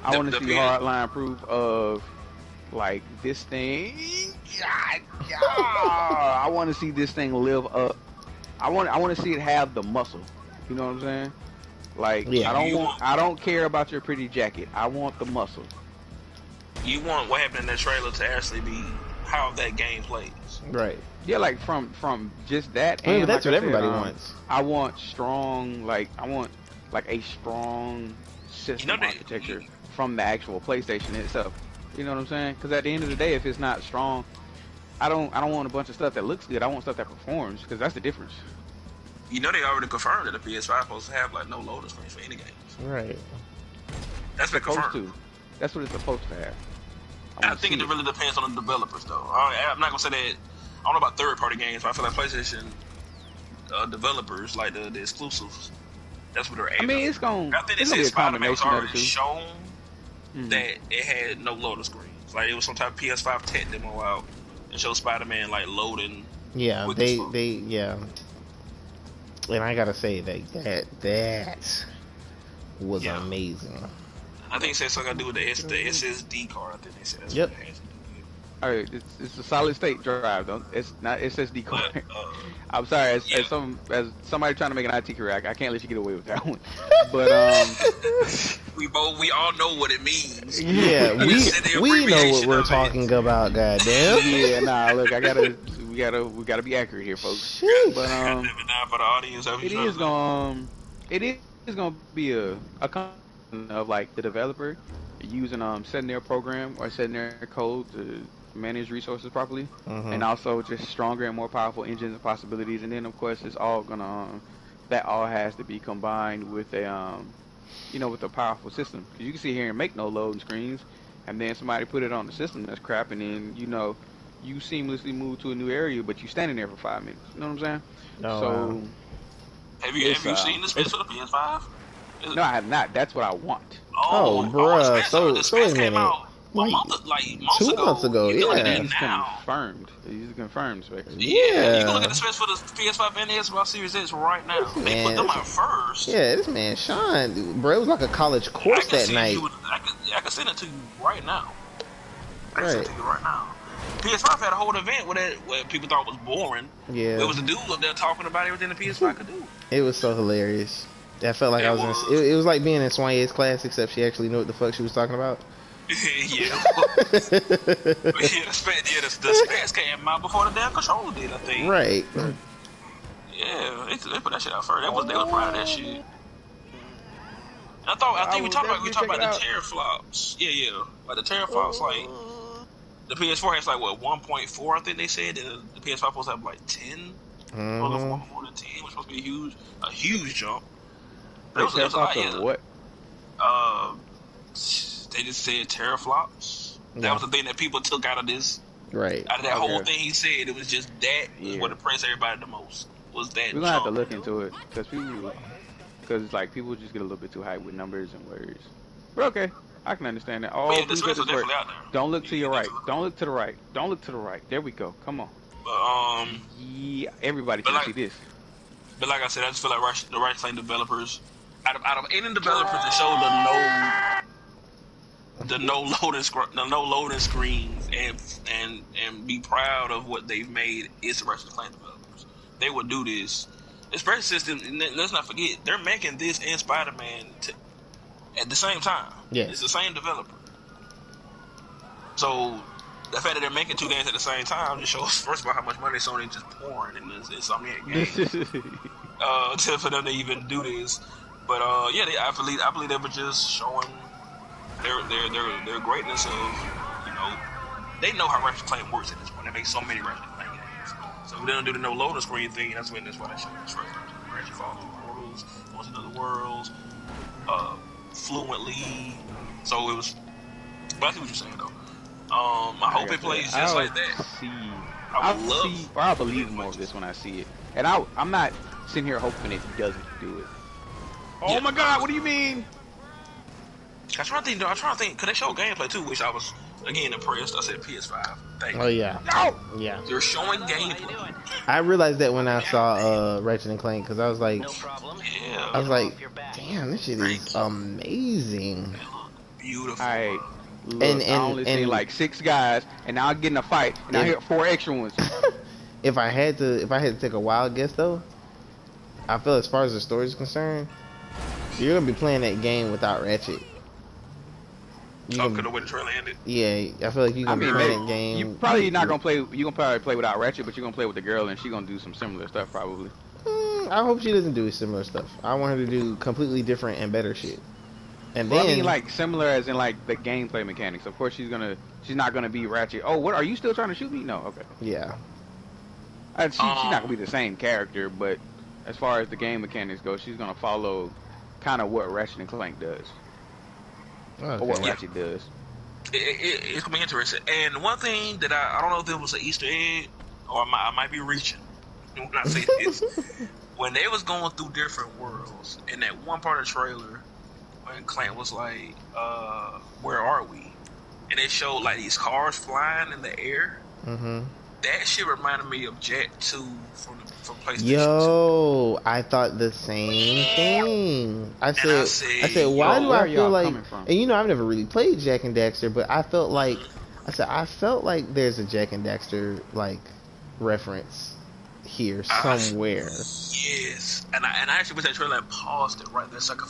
I want to see hardline proof of like this thing. I want to see this thing live up. I want to see it have the muscle. You know what I'm saying? Like I don't care about your pretty jacket. I want the muscle. You want what happened in that trailer to actually be how that game plays. Right. Yeah, like from just that. I mean, and that's like what I everybody said, wants. I want strong, I want like a strong system architecture from the actual PlayStation itself. You know what I'm saying? Because at the end of the day, if it's not strong, I don't want a bunch of stuff that looks good. I want stuff that performs, because that's the difference. You know, they already confirmed that the PS5 is supposed to have like no loading screens for any games. Right. That's been confirmed. That's what it's supposed to have. I think it really depends on the developers, though. I'm not gonna say that. I don't know about third-party games, but I feel like PlayStation developers, like the exclusives, that's what they're aiming. I mean, it's gonna. I think it's gonna be a combination of the two. Shown that it had no loading screens. Like it was some type of PS5 tech demo out and showed Spider-Man like loading. Yeah, they yeah. And I gotta say that was amazing. I think it said something to do with the SSD card. I think they said that's what it has to do with. All right, it's a solid state drive, though. It's not SSD card. I'm sorry, as somebody trying to make an IT career, I can't let you get away with that one. But we all know what it means. Yeah, we know what we're talking about. Goddamn. Yeah, nah. Look, we gotta be accurate here, folks. But for the audience, it is gonna be a of like the developer using setting their program or setting their code to manage resources properly, and also just stronger and more powerful engines and possibilities. And then of course it's all gonna that all has to be combined with a with a powerful system, because you can sit here and make no loading screens, and then somebody put it on the system that's crap, and then you seamlessly move to a new area, but you standing there for 5 minutes. You know what I'm saying? No, so have you seen the specs for the PS5? No, I have not. That's what I want. Oh, bruh. So wait a minute. Months 2 months ago, yeah. He's confirmed. He's confirmed specs. Yeah, you can look at the specs for the PS5 and the Xbox Series X right now. They put them out first. Yeah, this man Sean, bro, it was like a college course that night. I can send it to you right now. I can send it to you right now. PS5 had a whole event where people thought was boring. Yeah. It was a dude up there talking about everything the PS5 could do. It was so hilarious. I felt like it was like being in Sonys class, except she actually knew what the fuck she was talking about. Yeah. The specs came out before the damn controller did, I think. Right. Yeah, they put that shit out first. They was proud of that shit. I think we talked about the teraflops. Yeah. Like the teraflops, like the PS4 has like what 1.4, I think they said, and the PS5 supposed to have like 10. More than 10, which supposed to be a huge jump. What? They just said teraflops. That was the thing that people took out of this. Right. Out of that whole thing he said, it was just that was what impressed everybody the most. Was that we're gonna have to look into it, because people just get a little bit too hyped with numbers and words. But okay, I can understand that. Oh, yeah, the specs are definitely out there. Don't look to your right. Don't look to the right. Don't look to the right. There we go. Come on. Yeah, everybody can see this. But like I said, I just feel like the Ratchet Clank developers, out of any developers that show the no loading screens and be proud of what they've made, is the Ratchet Clank developers. They would do this. Especially since let's not forget, they're making this and Spider-Man at the same time. Yeah, it's the same developer. So the fact that they're making 2 games at the same time just shows, first of all, how much money Sony just pouring in this Insomniac game for them to even do this. But I believe they were just showing their greatness of, they know how Ratchet Clank works at this point. They make so many Ratchet Clank games. So if they don't do the no loading screen thing, that's why they show this Ratchet falls through worlds, goes into the worlds, fluently. So it was. But I see what you're saying though. I hope it plays just like that. I'll believe more of this when I see it, and I'm not sitting here hoping it doesn't do it. Oh my God! What do you mean? I'm trying to think. Because they showed gameplay too, which I was again impressed. I said PS5. Thank you. Oh yeah. No. Yeah. They're showing gameplay. I realized that when I saw Ratchet and Clank, because I was like, yeah. I was like, damn, this shit is amazing. beautiful. Look, I only seen like 6 guys, and now I get in a fight, and I hit 4 extra ones. If I had to take a wild guess though, I feel as far as the story is concerned, you're gonna be playing that game without Ratchet. Because the way the trailer ended. Yeah, I feel like you're gonna be playing that game. You probably not gonna play. You gonna probably play without Ratchet, but you're gonna play with the girl, and she gonna do some similar stuff probably. I hope she doesn't do similar stuff. I want her to do completely different and better shit. And well, then, I mean, like similar as in like the gameplay mechanics. Of course, she's not gonna be Ratchet. Oh, what are you still trying to shoot me? No, okay. Yeah. She's not gonna be the same character, but as far as the game mechanics go, she's gonna follow kind of what Ratchet and Clank does, or what Ratchet does. It's gonna be interesting. And one thing that I don't know if it was an Easter egg or I might be reaching when I say this. When they was going through different worlds, in that one part of the trailer, when Clank was like, "Where are we?" and it showed like these cars flying in the air. Mm-hmm. That shit reminded me of Jet 2 from PlayStation 2. Yo, I thought the same thing. I said, why do I feel like? And you know, I've never really played Jak and Daxter, but I felt like, I felt like there's a Jak and Daxter like reference here somewhere. Yes, and I actually went to that trailer and paused it right there so I could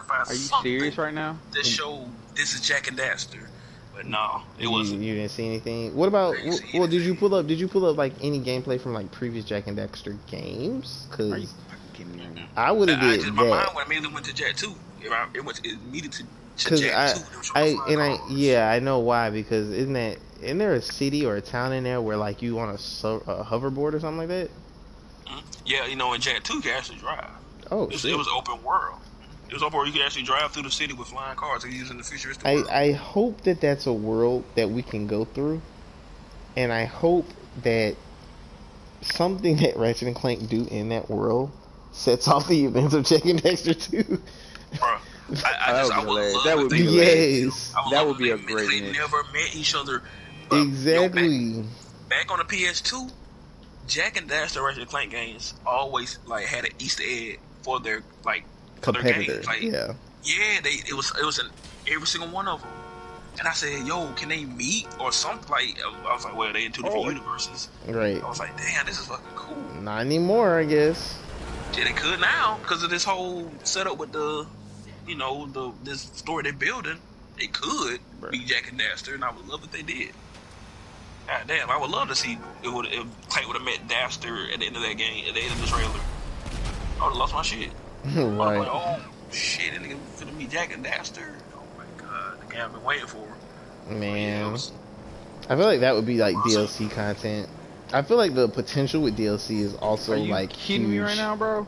find. Are you serious right now? This show, this is Jak and Daxter. But no, it wasn't. You didn't see anything. What about? Well, did you pull up like any gameplay from like previous Jak and Daxter games? Because I would have did that. My mind immediately went to Jak 2. It went immediately to Jak 2. I know why, because isn't there a city or a town in there where like you on a hoverboard or something like that? Yeah, you know, in Jak 2 you can actually drive. Oh, it was open world. It was open where you could actually drive through the city with flying cars and using the futuristic world. I hope that that's a world that we can go through, and I hope that something that Ratchet and Clank do in that world sets off the events of Jak and Daxter 2. Bro, I would love that would be yes. That would be a great. They never met each other. Exactly. Back on the PS2, Jak and Daxter Ratchet and Clank games always like had an Easter egg for their like. Competitor, like, yeah, it was in every single one of them, and I said, "Yo, can they meet or something?" Like, I was like, "Well, they in 2 different universes." Right. I was like, "Damn, this is fucking cool." Not anymore, I guess. Yeah, they could now because of this whole setup with the, this story they're building. They could be Jak and Daxter, and I would love if they did. God damn, I would love to see if Clank would have met Daxter at the end of that game, at the end of the trailer. I would have lost my shit. Right. Like, oh shit, and nigga finna be Jak and Daxter. Oh my god, the game I've been waiting for. Man, I feel like that would be like DLC content. I feel like the potential with DLC is also like kidding huge. me right now, bro?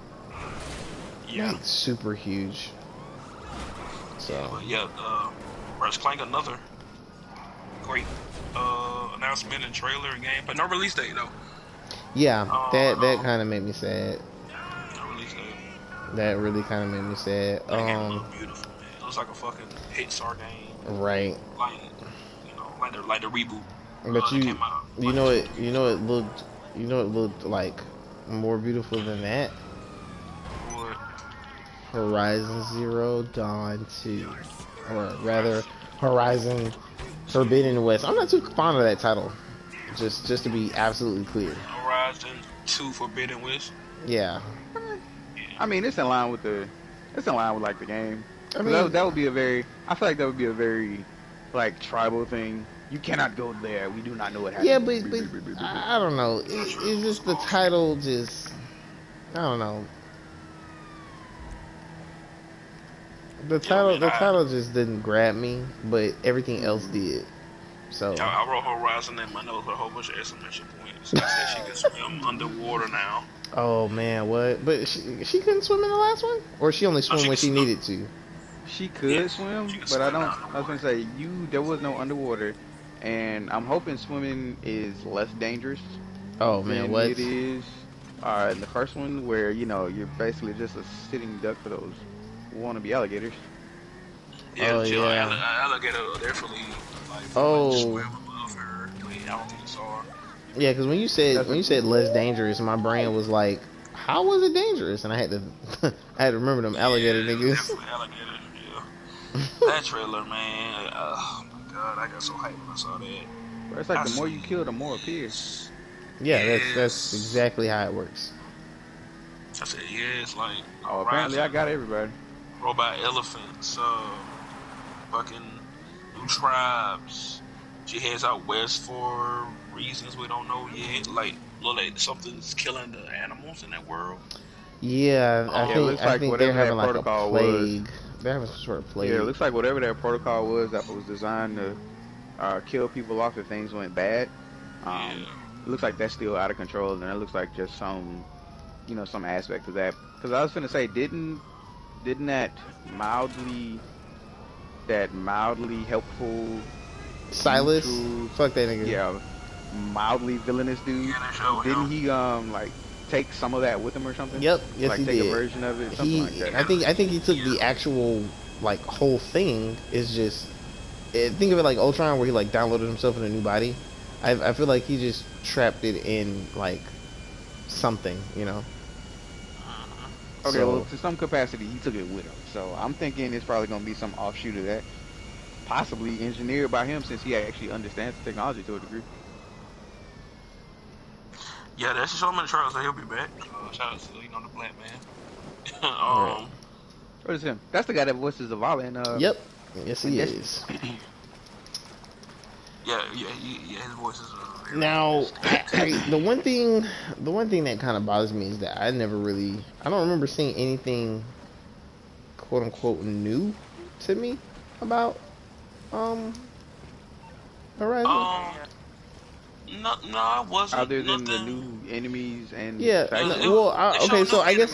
Yeah, like, super huge. So Ratchet Clank, another great announcement and trailer and game, but no release date though. Yeah, that kind of made me sad. No release date. That really kind of made me sad. That game looked beautiful, man. It looks like a fucking Pixar game. Right. Like the reboot. But you know it looked like more beautiful than that. What? Horizon Zero Dawn 2, or rather Horizon Forbidden West. I'm not too fond of that title. Just to be absolutely clear. Horizon 2 Forbidden West. Yeah. I mean, it's in line with like the game. I mean, that would be I feel like that would be a very like tribal thing. You cannot go there. We do not know what happened. Yeah, but I don't know. It's just the title. I don't know. The title just didn't grab me, but everything else did. So I wrote Horizon in my notes with a whole bunch of exclamation points. I said she can swim underwater now. Oh man, what? But she couldn't swim in the last one, or she only swam when she needed to. She could swim, but I was gonna say there was no underwater, and I'm hoping swimming is less dangerous. Oh man, what? It is in the first one where you're basically just a sitting duck for those wannabe alligators. Yeah, alligator definitely swim above her. I don't think it's all. Yeah, because when you said less dangerous, my brain was like, how was it dangerous? And I had to remember them alligator niggas. Alligator, yeah. That trailer, man. Oh my god, I got so hyped when I saw that. Bro, it's like the more you kill, the more appear. Yeah, that's Yes. exactly how it works. I said yes, like Oh, apparently I rising got everybody. robot elephants, fucking new tribes. She heads out west for reasons we don't know yet. Like, look like something's killing the animals in that world. Yeah, Yeah, it looks I like think they're whatever having that like a protocol was. plague. They're having some sort of plague. Yeah, it looks like whatever that protocol was that was designed to kill people off if things went bad. Yeah. It looks like that's still out of control, and it looks like just some, some aspect of that. Because I was gonna say, didn't that mildly helpful Silas, neutral, fuck that nigga. yeah, mildly villainous dude, Yeah, that show didn't him. he like take some of that with him or something? Yep, yes like he take did. a version of it, something like that. I think he took the actual like whole thing. Is just think of it like Ultron, where he like downloaded himself in a new body. I feel like he just trapped it in like something, you know. Okay, So, well, to some capacity, he took it with him. So I'm thinking it's probably gonna be some offshoot of that, possibly engineered by him, since he actually understands the technology to a degree. Yeah, that's so many trials, so he'll be back. Shout out to the black man. right. What is him? That's the guy that voices Zavala in Yep, yes he is. Yeah, his voice is. Now, the one thing that kind of bothers me is that I don't remember seeing anything, quote unquote, new to me about Horizon. No, I wasn't. Other than nothing. the new enemies and Yeah, okay, so I guess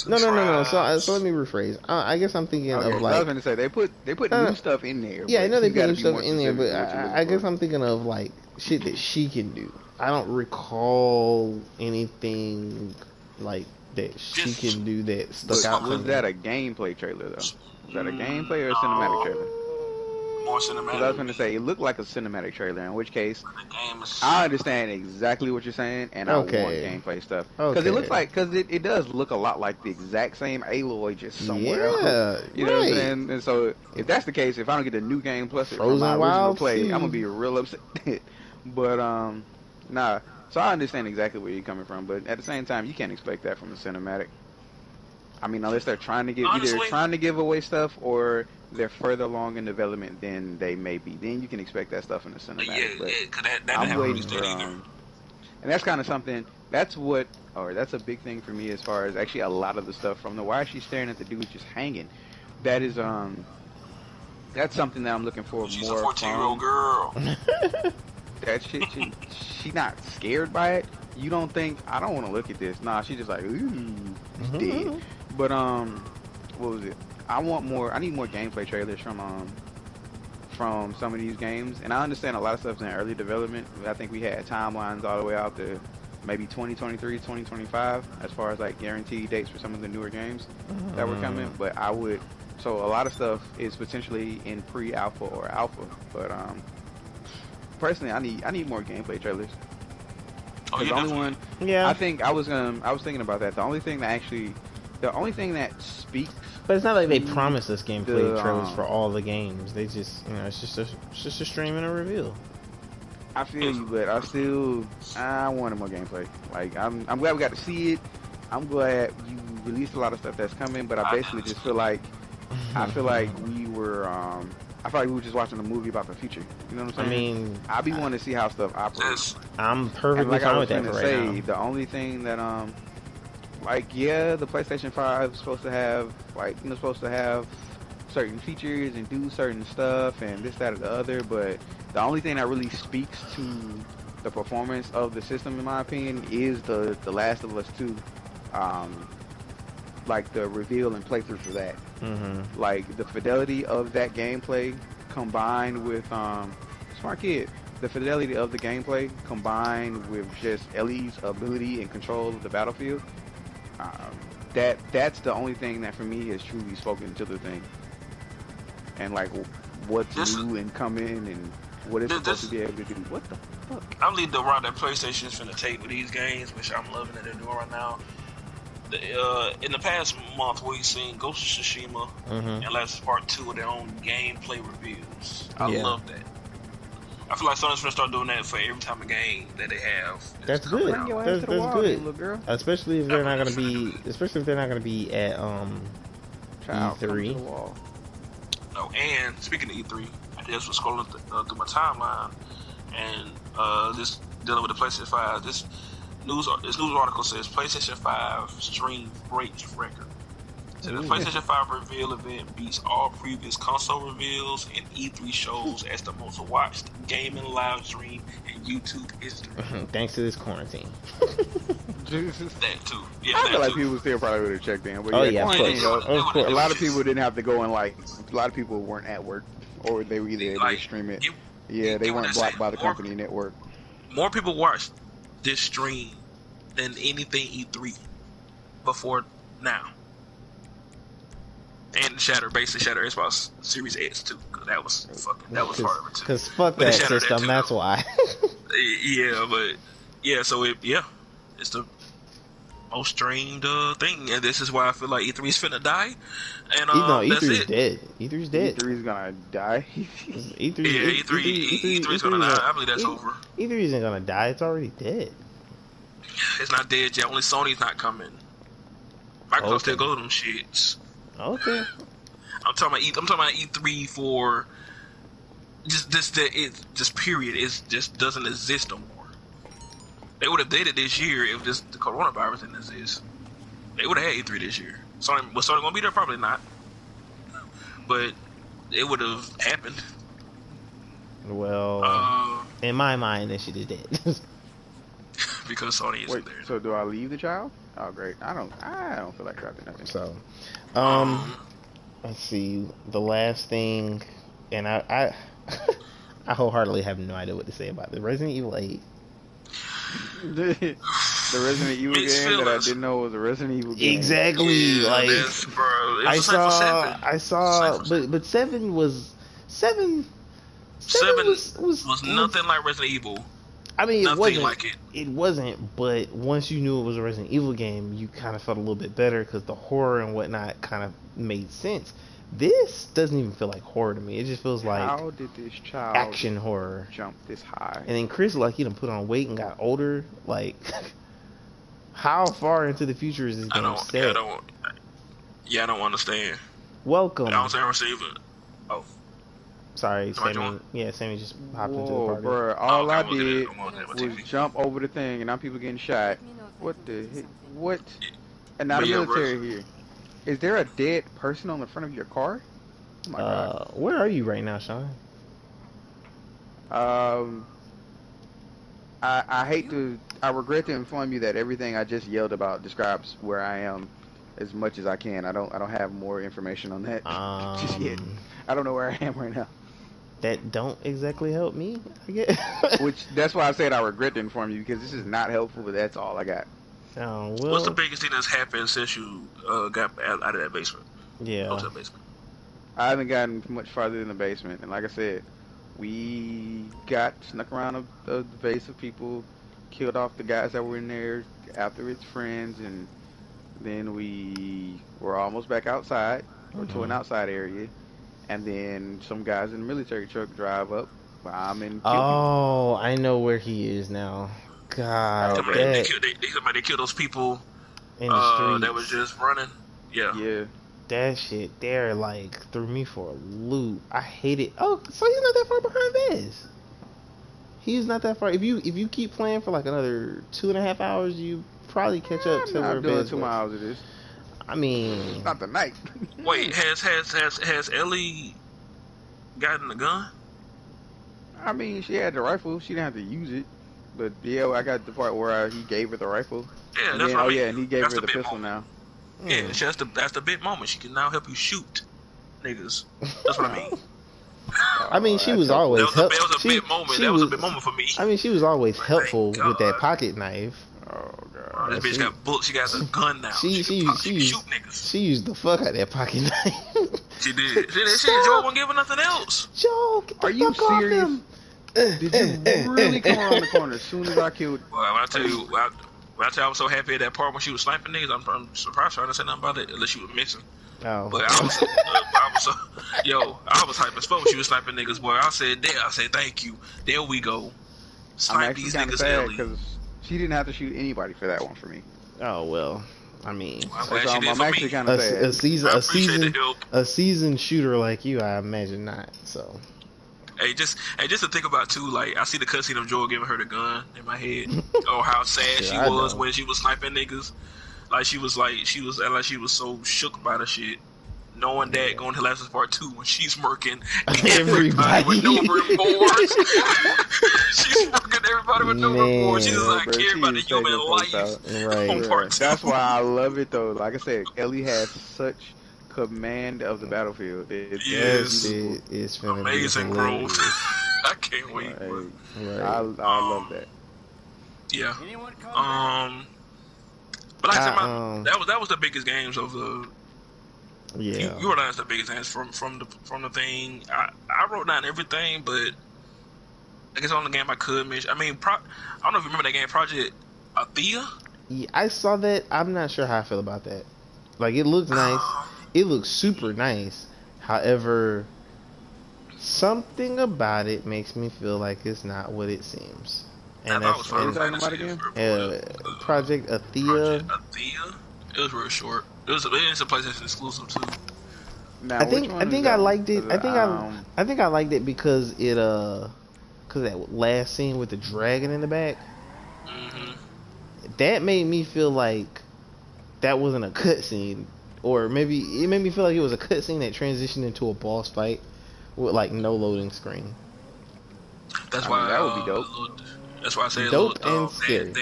no. So let me rephrase. I guess I'm thinking okay, of like I was gonna say they put new stuff in there. yeah, I know they you put gotta new be stuff more in there, specific but to what you're I looking guess for. I'm thinking of like shit that she can do. I don't recall anything like that she can do that stuck out to me. Was that a gameplay trailer though? Was that a gameplay or a cinematic trailer? More cinematic. Because I was going to say, it looked like a cinematic trailer, in which case, The game is I understand exactly what you're saying, and I want gameplay stuff. Because it looks like, it does look a lot like the exact same Aloy, just somewhere else. You know what I'm saying? And so, if that's the case, if I don't get the new game plus it from my original play, I'm going to be real upset. But, nah. So I understand exactly where you're coming from, but at the same time, you can't expect that from a cinematic. I mean, unless they're trying to give away stuff, or they're further along in development than they may be. Then you can expect that stuff in the cinematic. But I'm waiting for and that's kind of something. That's a big thing for me as far as actually a lot of the stuff from the why is she staring at the dude just hanging. That is that's something that I'm looking for She's more. She's a 14-year-old girl. That shit, she not scared by it. You don't think I don't want to look at this? Nah, she just like ooh, dead. But what was it? I need more gameplay trailers from some of these games, and I understand a lot of stuff's in early development. I think we had timelines all the way out to maybe 2023, 2025, as far as like guaranteed dates for some of the newer games that were coming. But so a lot of stuff is potentially in pre-alpha or alpha. But personally, I need more gameplay trailers. The only one, I think I was thinking about that. The only thing that speaks. But it's not like they promised us gameplay trailers for all the games. They just, it's just a stream and a reveal. I feel you, but I wanted more gameplay. Like I'm glad we got to see it. I'm glad you released a lot of stuff that's coming, but I basically just feel like we were just watching a movie about the future. You know what I'm saying? I mean, I be wanting to see how stuff operates. I'm perfectly fine with that for right now. The only thing that the PlayStation 5 is supposed to have certain features and do certain stuff and this, that, or the other, but the only thing that really speaks to the performance of the system, in my opinion, is the Last of Us 2. Like the reveal and playthrough for that. Like the fidelity of that gameplay combined with smart kid. The fidelity of the gameplay combined with just Ellie's ability and control of the battlefield. That's the only thing that for me has truly spoken to the thing. And like what's new and coming and what it's supposed to be able to do. What the fuck? I believe the route that PlayStation's finna take with these games, which I'm loving that they're doing right now. In the past month, we've seen Ghost of Tsushima and Last Part 2 of their own gameplay reviews. I love that. I feel like Sony's gonna start doing that for every time a game that they have. That's good. That's good. Little girl. Especially if they're not gonna be. Especially if they're not gonna be at Child, E3. No, and speaking of E3, I just was scrolling through my timeline, and this dealing with the PlayStation 5. This news article says PlayStation 5 stream breaks record. So the PlayStation 5 reveal event beats all previous console reveals and E3 shows as the most watched gaming live stream in YouTube history. Thanks to this quarantine. That too. Yeah, I feel like people still probably would have checked in. But of course. course. A lot of people didn't have to go and a lot of people weren't at work, or they were either able to stream it. They weren't blocked by the company network. More people watched this stream than anything E3 before now. And Shatter Xbox Series X too, cause that was part of it too. Cause fuck that system, too, that's why. So it's the most streamed thing, and this is why I feel like E3 is finna die. And E3 is dead. E3's dead. E3 is gonna die. E3 is gonna die. I believe that's over. E3 isn't gonna die. It's already dead. It's not dead yet. Only Sony's not coming. Microsoft still go to them shits. Okay. I'm talking about E3 for just period. It just doesn't exist no more. They would have did it this year if the coronavirus didn't exist. They would have had E3 this year. Was Sony gonna be there? Probably not. But it would have happened. Well, in my mind, that shit is dead. Because Sony isn't there. So do I leave the child? Oh great. I don't feel like dropping nothing. So, let's see. The last thing, and I wholeheartedly have no idea what to say about the Resident Evil 8. The Resident Evil game that I didn't know was a Resident Evil game. Exactly. Bro, I saw, but 7 was nothing like Resident Evil. I mean, it wasn't, but once you knew it was a Resident Evil game, you kind of felt a little bit better because the horror and whatnot kind of made sense. This doesn't even feel like horror to me. It just feels like how did this child action horror jump this high? And then Chris, he done put on weight and got older. Like, how far into the future is this game set? I don't understand. Welcome. I don't say receiver. Oh. Sorry, Sammy. Yeah, Sammy just hopped into the party. Bro, all I did was jump over the thing, and now people getting shot. What the heck? What? And now the military here. Is there a dead person on the front of your car? Oh my God. Where are you right now, Sean? I regret to inform you that everything I just yelled about describes where I am as much as I can. I don't have more information on that just yet. I don't know where I am right now. That don't exactly help me, I guess. That's why I said I regret to inform you, because this is not helpful, but that's all I got. Well, what's the biggest thing that's happened since you got out of that basement? Yeah. Out of that basement. I haven't gotten much farther than the basement, and like I said, we snuck around the base of people, killed off the guys that were in there after its friends, and then we were almost back outside, or to an outside area, and then some guys in the military truck drive up. I know where he is now. God, they killed those people in the streets that was just running. Yeah. That shit there threw me for a loop. I hate it. Oh, so he's not that far behind Vez. He's not that far. If you keep playing for another 2.5 hours, you probably catch up to where Vez was. 2 miles it is. I mean, it's not the night. Wait, has Ellie gotten the gun? I mean, she had the rifle. She didn't have to use it. But yeah, I got the part where he gave her the rifle. Yeah, and that's then, what I mean. And he gave that's her the pistol now. Yeah, that's the big moment. She can now help you shoot niggas. That's what I mean. I mean, she was always helpful. That was a big moment. That was a big moment for me. I mean, she was always helpful with that pocket knife. Oh God. This bitch got bullets. She got a gun now. She shoot niggas. She used the fuck out of that pocket knife. She did. Joe won't give her nothing else. Joe, get the Are you fuck serious? off him. Did you really come around the corner as soon as I killed? Well, when I tell you, When I tell you I was so happy at that part when she was sniping niggas, I'm surprised I didn't say nothing about it unless she was missing. Oh. But I was hype as fuck when she was sniping niggas, boy. I said thank you. There we go. Snipe these niggas early. Because she didn't have to shoot anybody for that one for me. Oh well, I mean, I'm actually kind of sad. A seasoned shooter like you, I imagine not. So. Hey, just to think about too, like I see the cutscene of Joel giving her the gun in my head, or how sad she was when she was sniping niggas. Like she was so shook by the shit, knowing that going to Last of Us Part 2 when she's murking everybody with no remorse. She's murking everybody with no remorse. She does not care about the human life on Part 2. That's why I love it though. Like I said, Ellie has such command of the battlefield. It's amazing growth. I can't wait. Right. I love that. Yeah. But like I said, that was the biggest games of the. Yeah. You realize the biggest games from the thing. I wrote down everything, but I guess on the game I could mention. I mean, I don't know if you remember that game, Project Athea. Yeah, I saw that. I'm not sure how I feel about that. Like it looks nice. It looks super nice. However, something about it makes me feel like it's not what it seems. And that's Project Athea. It was real short. It was a PlayStation exclusive too. Now, I think I liked it. I think I liked it because because that last scene with the dragon in the back. That made me feel like that wasn't a cutscene. Or maybe it made me feel like it was a cutscene that transitioned into a boss fight with like no loading screen. That's why that would be dope. That's why I say dope and scary.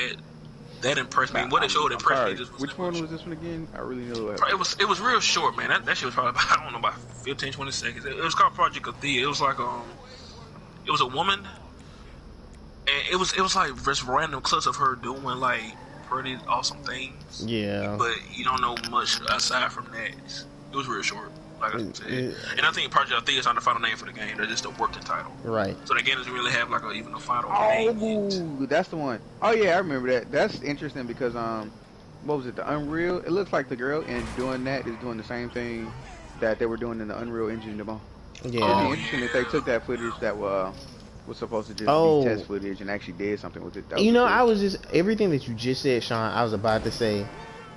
That impressed me. What it showed impressed me. Which one was this one again? I really know that. It was real short, man. That shit was probably about, I don't know, about 15, 20 seconds. It was called Project Athea. It was like it was a woman, and it was like just random clips of her doing like pretty awesome things. Yeah. But you don't know much aside from that. It was real short, like I said. And I think Project Athea is not the final name for the game. They're just a working title. Right. So the game doesn't really have like even a final name. Oh, that's the one. Oh yeah, I remember that. That's interesting because what was it? The Unreal. It looks like the girl in doing that is doing the same thing that they were doing in the Unreal Engine demo. Yeah. It'd be interesting if they took that footage that was supposed to just be test footage and actually did something with it. You know, I was just everything that you just said, Sean. I was about to say,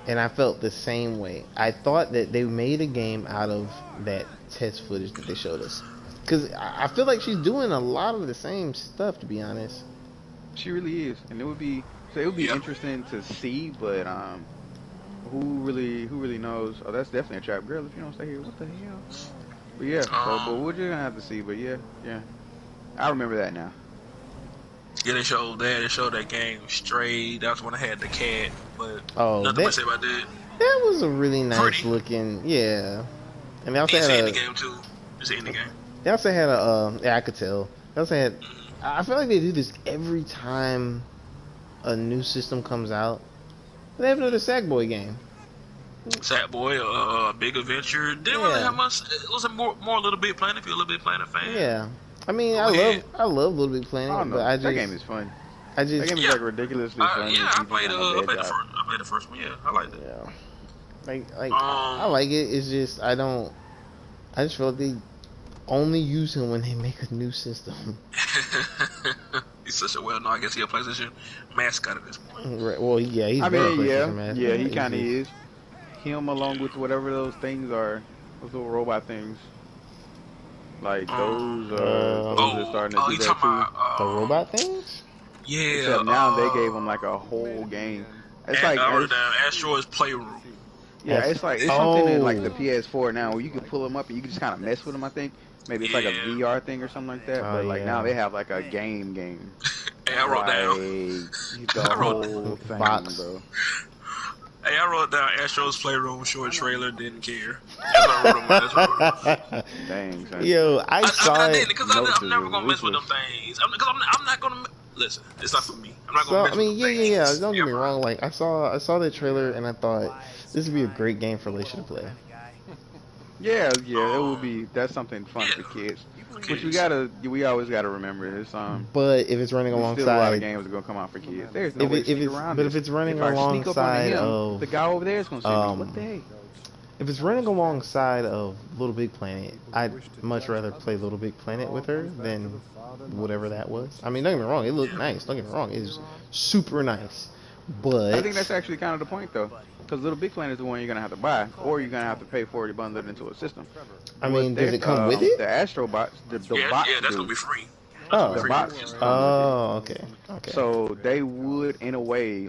and I felt the same way. I thought that they made a game out of that test footage that they showed us, because I feel like she's doing a lot of the same stuff. To be honest, she really is, and it would be interesting to see. But who really knows? Oh, that's definitely a trap, girl. If you don't stay here, what the hell? But yeah, but we're just gonna have to see. But yeah. I remember that now. Yeah, they showed that game Stray. That was when I had the cat, but nothing to say about that. That was a really nice looking, yeah. And they also had in the game too. It's in the game. They also had I could tell. They also had. I feel like they do this every time a new system comes out. They have another Sackboy game. Sackboy, Big Adventure. Didn't really have much. It was a more Little Big Planet. If you're a Little Big Planet fan. Yeah. I mean, I love Little Big Planet, but that game is fun. That game is like ridiculously fun. Yeah, I played the first one. Yeah, I liked it. Yeah, I like it. It's just I just feel like they only use him when they make a new system. He's such a well-known, I guess he's a PlayStation mascot at this point. Right. Well, yeah, he's PlayStation mascot. Yeah, he kind of is. Him along with whatever those things are, those little robot things. Like those are starting to do that too. The robot things? Yeah. Except now they gave them like a whole game. It's like Asteroid's Playroom. Yeah, it's something in like the PS4 now where you can pull them up and you can just kind of mess with them. I think maybe it's like a VR thing or something like that. But like now they have like a game. And I wrote down the whole thing, bro. Hey, I wrote down Astro's Playroom short trailer, didn't care. That's what I wrote. Dang, son. Yo, I saw it. Because I'm never going to mess with them things. Because I'm not going to... Listen, it's not for me. I'm not going to mess with them things. Yeah. Don't get me wrong. Like, I saw that trailer and I thought, this would be a great game for Alicia to play. Yeah, it would be. That's something fun for kids. for But kids. we always gotta remember this. But if it's running There's still a lot of alongside, games that are gonna come out for kids. There's no way to if sneak it's around but if this. it's running If I sneak up onto alongside him, of the guy over there is gonna see me. What the heck? if it's running alongside of Little Big Planet, I'd much rather play Little Big Planet with her than whatever that was. I mean, don't get me wrong, it looked nice. Don't get me wrong, it's super nice. But I think that's actually kind of the point, though, because Little Big Planet is the one you're gonna have to buy, or you're gonna have to pay for it to bundle it into a system. I mean, does it come with The it? Astrobots, the bots Yeah, that's do. gonna be free. Oh, The bots just come with it. oh, okay, okay. So they would, in a way,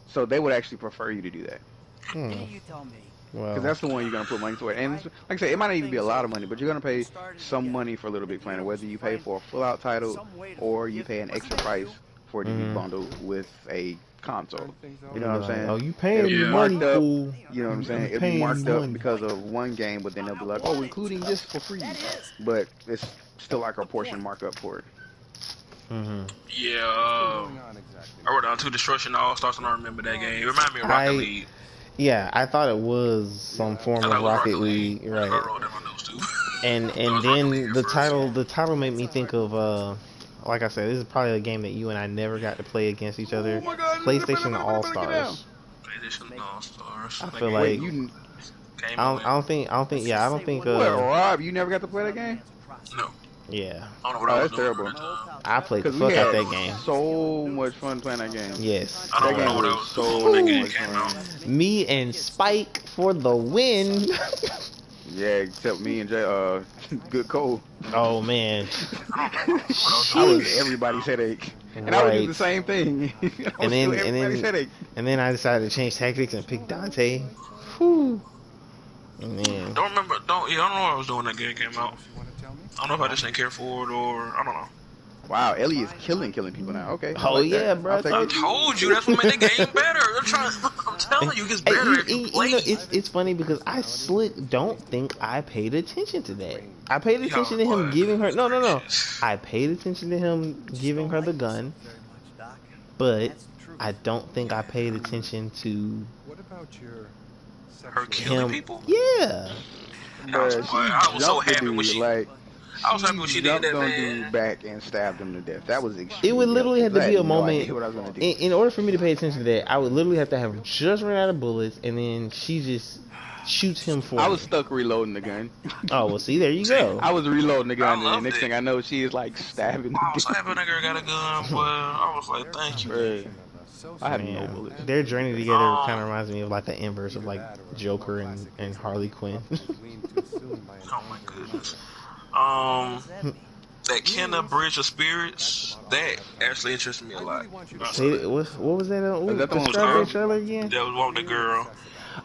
so they would actually prefer you to do that. Hmm. Because Well, that's the one you're gonna put money toward. And like I said, it might not even be a lot of money, but you're gonna pay some money for Little Big Planet, whether you pay for a full-out title or you pay an extra price for it to be bundled with a console. You know what I'm saying? oh, you paying It'll me be money, marked up. fool? You know what I'm saying? It'll be paying marked you up money. because of one game, but then they'll be like, oh, including this for free. But it's still like a portion markup for it. Mm-hmm. Yeah, I wrote down 2 Destruction All Stars, and I remember that game. It reminded me of Rocket League. Yeah, I thought it was some form of Rocket League, I right? wrote down those 2. And then the title made me think of like I said, this is probably a game that you and I never got to play against each other. Oh my God, PlayStation All Stars. PlayStation All Stars. I feel like I don't think What, Rob? You never got to play that game? No. yeah. I don't know what I was That's doing. terrible. I played the Because we fuck out had that game. so much fun playing that game. Yes. I That don't know game what I was was so doing when that game much came out. fun. Me and Spike for the win. Yeah, except me and Jay, Good Cole. Oh man. I was everybody's headache. And I would do the same thing. I was still everybody's headache. And then I decided to change tactics and pick Dante. Whew. And then I don't know what I was doing when that game came out. I don't know if I just didn't care for it or I don't know. Wow, Ellie is killing people now. Okay. I Oh, like yeah, that. bro, I'll take I it. told you that's what made the game better. I'm telling you, it gets better as you play. it's funny because I don't think I paid attention to that. I paid attention to him what? giving her no. I paid attention to him giving her the gun, but I don't think I paid attention to Her killing him. people. Yeah. I was so Jumped the happy when dude, she. like, I was happy when she did jumped that, on man. dude back and stabbed him to death. That was extreme. It would literally have to be a moment. What I was gonna do. In order for me to pay attention to that, I would literally have to have just run out of bullets, and then she just shoots him for I me. was stuck reloading the gun. Oh well, see, there you go. I was reloading the gun, and the loved next it. thing I know, she is like stabbing I was the happy that girl got a gun, but I was like, thank you. dude. I had no Man, bullets. their journey together kind of reminds me of like the inverse of like Joker and Harley Quinn. Oh my goodness. That Kenna Bridge of Spirits, that actually interested me a lot. See, what was that? Is that the one with Describe Pearl? that trailer again? That was one with the girl.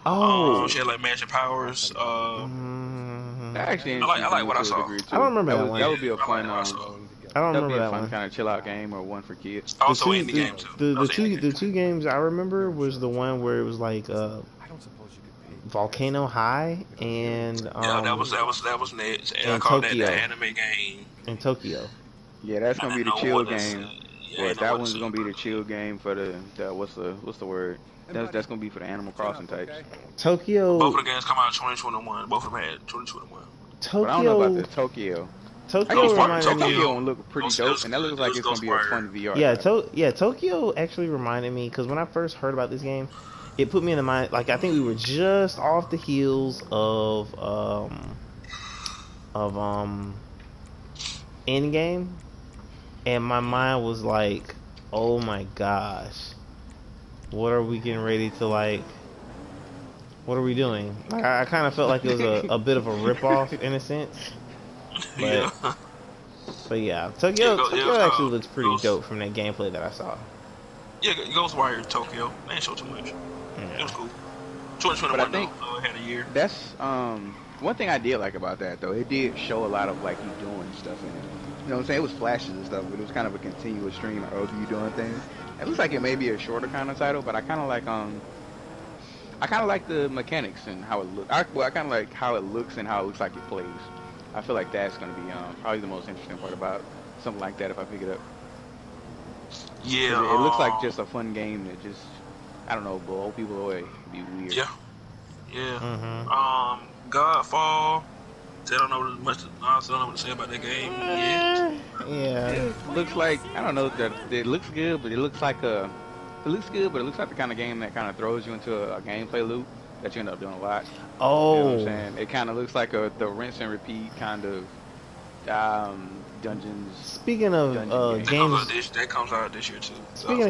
Oh, She had like magic powers. That actually I like what I to a saw. degree, too. I don't remember that one. That would be a fun. I like what I saw. I don't That'd be remember a that fun one. kind of chill out game or one for kids. Also indie game too. The two games I remember was the one where it was like Volcano High and Yeah, that was next. And I and called Tokyo. that the anime game. in Tokyo. Yeah, that's gonna be the I know chill what this game. is. Yeah, I But know that what one's this gonna is. be the chill game for the what's the word? That's gonna be for the Animal Crossing types. Tokyo. Both of the games come out in 2021. Both of them had 2021. But I don't know about Tokyo. the Tokyo. Tokyo reminded me. Tokyo one look pretty dope, and that looks like it's gonna be a fun VR. Yeah, Tokyo actually reminded me because when I first heard about this game, it put me in the mind. Like I think we were just off the heels of Endgame, and my mind was like, oh my gosh, what are we getting ready to like? What are we doing? Like, I kind of felt like it was a bit of a ripoff in a sense. Yeah. But yeah, Tokyo Yeah, actually looks pretty dope from that gameplay that I saw. Yeah, Ghostwire Tokyo. They ain't show too much. It was cool. 2021 But I think though, had a year. that's one thing I did like about that though. It did show a lot of like you doing stuff in it. You know what I'm saying? It was flashes and stuff, but it was kind of a continuous stream of you doing things. It looks like it may be a shorter kind of title, but I kind of like the mechanics and how it looks. I kind of like how it looks and how it looks like it plays. I feel like that's going to be probably the most interesting part about something like that if I pick it up. Yeah. It looks like just a fun game that just, I don't know, blow people away. Be weird. Yeah. Yeah. Mm-hmm. Godfall. I don't know much. Honestly, I don't know what to say about that game yet. Yeah. It looks like I don't know that it looks good, but it looks like a. It looks good, but it looks like the kind of game that kind of throws you into a gameplay loop that you end up doing a lot. You know what I'm Oh. saying? It kind of looks like the rinse and repeat kind of dungeons Speaking of dungeon game. games, That comes out this year too. speaking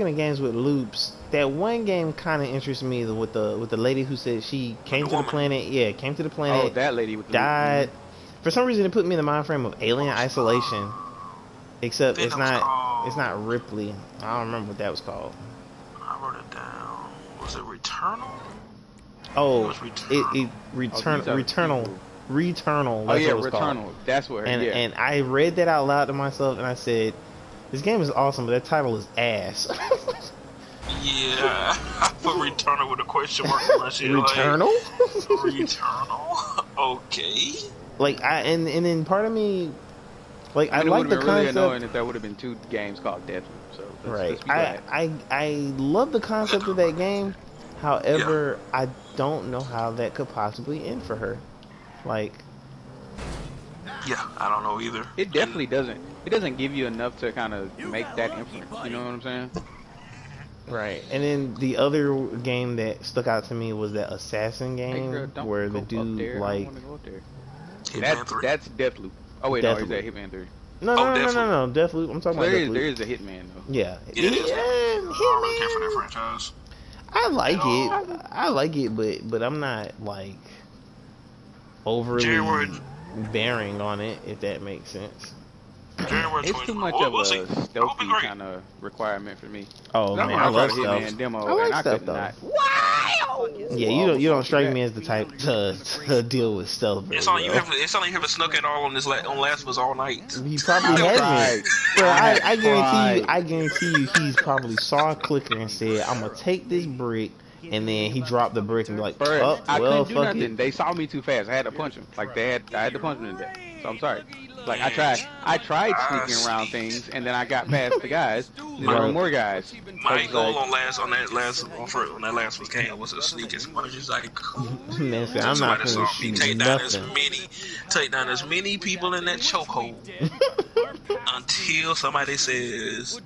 of games with loops, that one game kind of interests me with the lady who said she came to the planet. Yeah, came to the planet. Oh, that lady with the died. For some reason, it put me in the mind frame of Alien Isolation. Except it's not Ripley. I don't remember what that was called. I wrote it down. Was it Returnal? Oh, Returnal. Returnal. Oh That's yeah, what it was Returnal. called. That's what. Yeah. And I read that out loud to myself, and I said, "This game is awesome, but that title is ass." Yeah, I put Returnal with a question mark in my shit. Returnal? Like, Returnal? Okay. Like and then part of me, like I like the really concept. annoying if there would have been 2 games called Deathloop. So let's be glad. I love the concept of that game. However, I don't know how that could possibly end for her. Like, yeah, I don't know either. It definitely doesn't. It doesn't give you enough to kind of make that inference. You know what I'm saying? right. And then the other game that stuck out to me was that assassin game where the dude like. That's Deathloop. Oh wait, no, is that Hitman 3? No, Deathloop. I'm talking about Deathloop. There is a Hitman though. Yeah. I don't really care for that franchise. I like it, but I'm not like overly bearing on it, if that makes sense. It's too much of a stealthy kind of requirement for me. Oh man, I love stealth. Hitman demo, I like and stealth though. Wow! Yeah, you don't strike me as the type to deal with stealth. It's only you haven't snuck at all on Last of Us all night. He probably hasn't. Bro, I guarantee you, he's probably saw a clicker and said, "I'm gonna take this brick." And then he dropped the brick and be like, "Oh, I well, couldn't do fuck nothing. it." They saw me too fast. I had to punch him. Like I had to punch him to death. So I'm sorry. Like I tried sneaking around things, and then I got past the guys. There were more guys. My goal on that last was game was to sneak as much as I could. Man, see, I'm not gonna shoot nothing. Take down as many people in that chokehold until somebody says,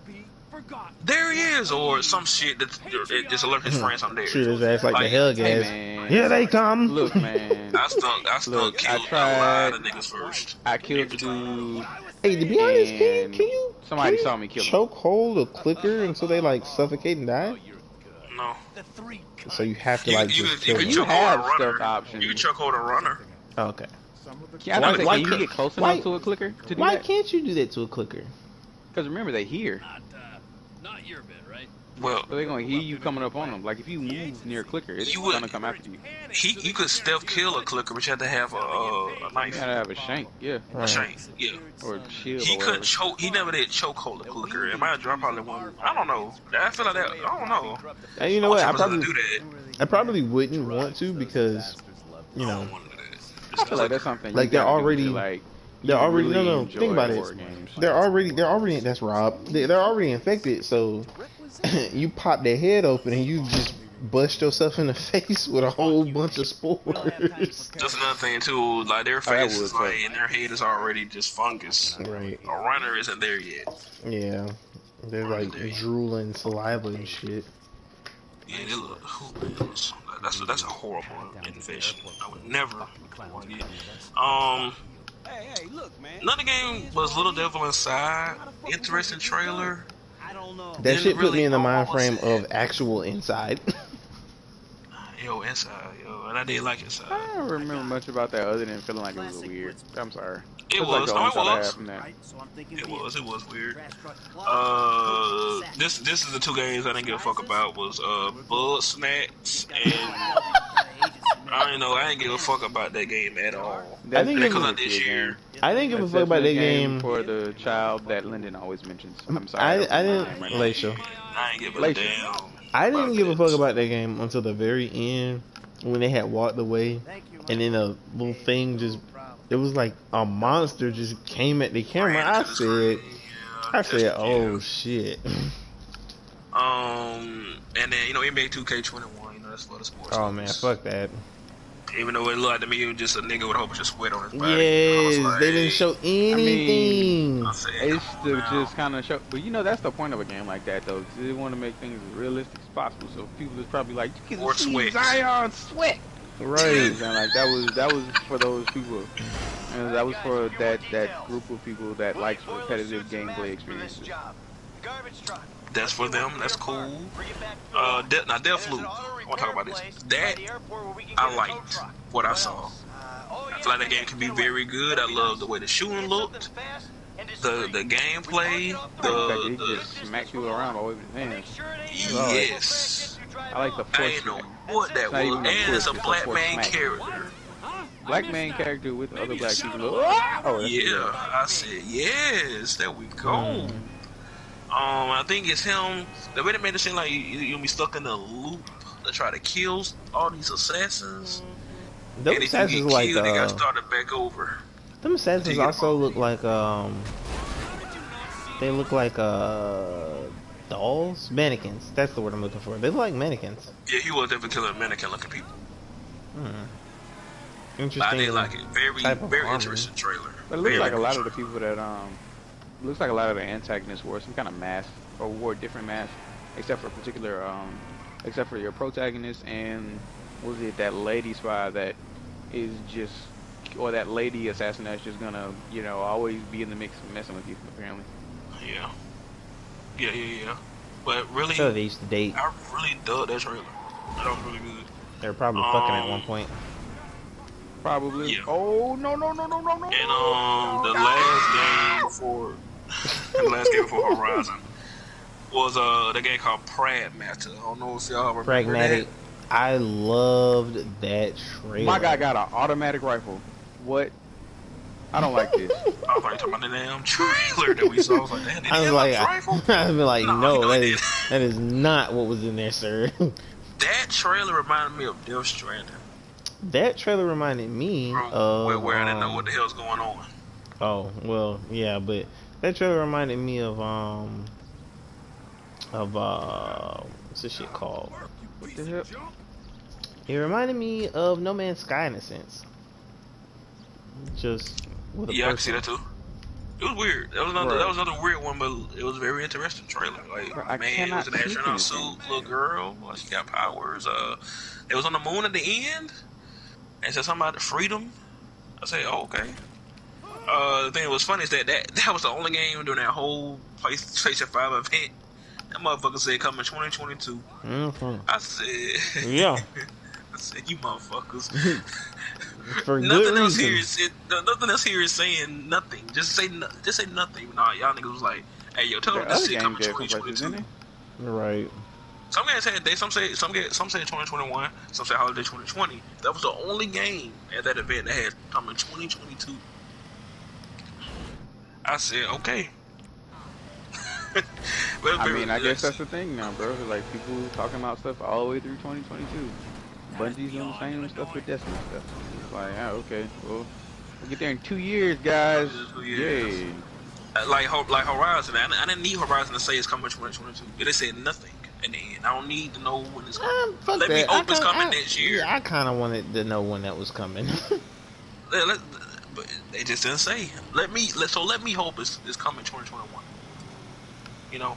"There he is," or some shit that just alert his friends I'm there. Shoot his ass like the hell, guys. Hey, Here they come. Look, man. I killed a lot of niggas first. I killed the dude. Hey, to be honest, can you somebody saw me kill him. choke hold a clicker until they like suffocate and die? No. So you have to like just kill them. You have stealth options. You can choke hold a runner. Oh, okay. Can you get close enough to a clicker to do why that? can't you do that to a clicker? Because remember, they hear. Not your bed, right? Well, So they're gonna hear you coming up on them. Like if you move near a clicker, it's gonna come after you. you could stealth kill a clicker, but you have to have a knife. You gotta have a shank, yeah, A shank, yeah. or a shield. He or couldn't whatever. choke. He never did choke hold a clicker. It might have dropped probably one. I don't know. I feel like that. I don't know. And you know what? I do probably wouldn't want to because, you know, I feel like that's something. like you they're gotta do already to, like. they're already really no. enjoy Think about it. horror games. They're already that's Rob. They're already infected. So you pop their head open and you just bust yourself in the face with a whole bunch of spores. Just another thing too, like their face is like, and their head is already just fungus. Right. A runner isn't there yet. Yeah. They're like drooling saliva and shit. Yeah, they look. That's a horrible infection. I would never want to get. Hey, look, man. Another game was Little Devil Inside. Interesting trailer. I don't know. That shit put me in the mind frame of actual Inside. Yo, Inside, yo, and I did like Inside. I don't remember much about that other than feeling like it was weird. I'm sorry. It was. Like the only thought I had It from that. was. It was weird. This is the 2 games I didn't give a fuck about was Bud Snacks and I didn't give a fuck about that game at all. I think that comes out this year. I didn't give a fuck about that game for the child that Lyndon always mentions. I'm sorry. I didn't. Laisha. I ain't give a damn. I didn't give a fuck about that game until the very end when they had walked away, and then a little thing just. It was like a monster just came at the camera. I said, "Oh shit." And then NBA 2K21. That's for the sports. Oh man, fuck that. Even though it looked like to me it was just a nigga with a whole bunch of sweat on his body. Yes, Like, they didn't show anything. I said, It's come on to now. just kind of show, but you know that's the point of a game like that though, 'cause they want to make things as realistic as possible. So people is probably like, you can Or see sweat. Zion sweat. You know what Right. I'm saying? Like that was for those people, and that was for that group of people that likes repetitive gameplay experiences. That's for them. That's cool. Now Deathloop. I want to talk about this. That I liked what I saw. I feel like that game can be very good. I love the way the shooting looked, the gameplay, Like he the just smack people around all over the hands. yes. I like the I force ain't know smacking. what that It's not was, even a and it's push, a it's black force man smacking. character. Black main character with other black people. Oh, that's Yeah, I said yes. There we go. I think it's him. The way they made it seem like you'll be stuck in a loop to try to kill all these assassins. Those And if you assassins get like killed, they got started back over. them assassins get also them. look like they look like dolls, mannequins. That's the word I'm looking for. They look like mannequins. Yeah, he was definitely killing mannequin-looking people. Interesting. I did like it. type of Very armor. interesting trailer. But it looks Very like a lot good of the trailer. people that looks like a lot of the antagonists wore some kind of mask or wore different masks, except for particular except for your protagonist and what was it, that lady spy that is just, or that lady assassin that's just gonna, you know, always be in the mix messing with you apparently. Yeah. But really, So they used to date. I really dug that trailer. That was really good. They were probably fucking at one point. Probably. Yeah. Oh no. And the last game for Horizon was the game called Pragmatic. I don't know if y'all remember Pragmatic. that. I loved that trailer. My guy got an automatic rifle. What? I don't like this. I was like talking about the damn trailer that we saw. I was like, damn, did he I was have like, a rifle? I was like, No, no, he that didn't. that is not what was in there, sir. That trailer reminded me of Death Stranding. That trailer reminded me of Where I didn't know what the hell's going on. Oh well, yeah, but that trailer reminded me of what's this shit called? What the hell? It reminded me of No Man's Sky in a sense. Just with a Yeah, I can person. see that too. It was weird. That was another weird one, but it was a very interesting trailer. Like, Bro, I man, it cannot was an see astronaut anything. suit, little girl. Well, she got powers. It was on the moon at the end. And said something about freedom. I said, oh, okay. The thing that was funny is that was the only game during that whole PlayStation 5 event. That motherfucker said coming 2022. Mhm. I said, Yeah. I said, you motherfuckers. For good Nothing else reason. nothing else here is saying nothing. Just say nothing. Nah, y'all niggas was like, hey, yo, tell them The this other shit game coming gave compressions, 2022. didn't it? Right. Some games had dates. Some say 2021. Some say holiday 2020. That was the only game at that event that had coming 2022. I said, okay. Well, I mean, I guess that's the thing now, bro. Like people talking about stuff all the way through 2022. Bungie's doing the same stuff with Destiny stuff. It's like, okay, well, we'll get there in 2 years, guys. Yay. Like Horizon. I didn't need Horizon to say it's coming 2022. They said nothing in the end. I don't need to know when it's coming. Fuck Let that. me hope it's coming next year. Yeah, I kind of wanted to know when that was coming. But they just didn't say. Let me hope it's coming 2021. You know,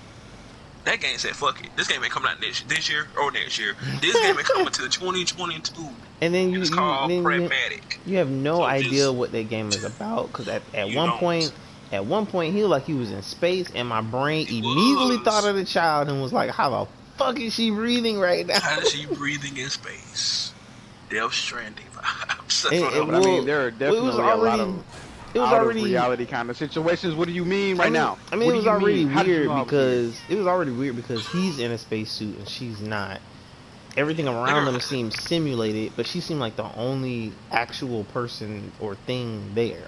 that game said fuck it. This game ain't coming out this year or next year. This game ain't coming to 2022. And then It's called Pragmatic. You have no So idea just- what that game is about because at You one don't. point. At one point, he looked like he was in space, and my brain He immediately was. thought of the child and was like, "How the fuck is she breathing right now?" How is she breathing in space? Death Stranding vibes. That's It- what it I'm But I will- mean, there are definitely a lot of It was out already of reality kind of situations. What do you mean right now? I mean, What it was do you already mean? How did you weird know I was weird? because it was already weird because he's in a spacesuit and she's not. Everything around them seems simulated, but she seemed like the only actual person or thing there.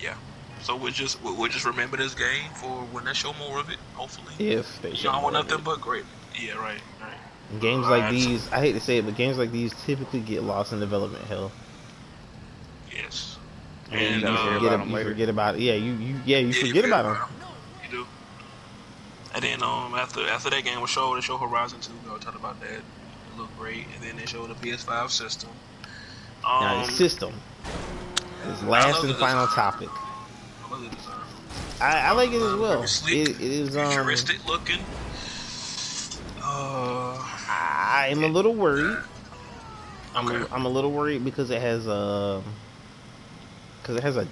Yeah. So we'll just remember this game for when they show more of it. Hopefully. If they You show know, I want more of nothing it. but great. Yeah. Right. Games like Alright, these, I hate to say it, but games like these typically get lost in development hell. Yes. And then And, you forget forget, about 'em you later. forget about it. Yeah, you Yeah, forget about them. You do. And then after that game was showed, they showed Horizon 2. We all talked about that. look great, and then they showed the PS5 system. Now the system is last and final topic. I love the design. I like it as well. Very sleek, It is futuristic looking. I'm a little worried. I'm a little worried because it has a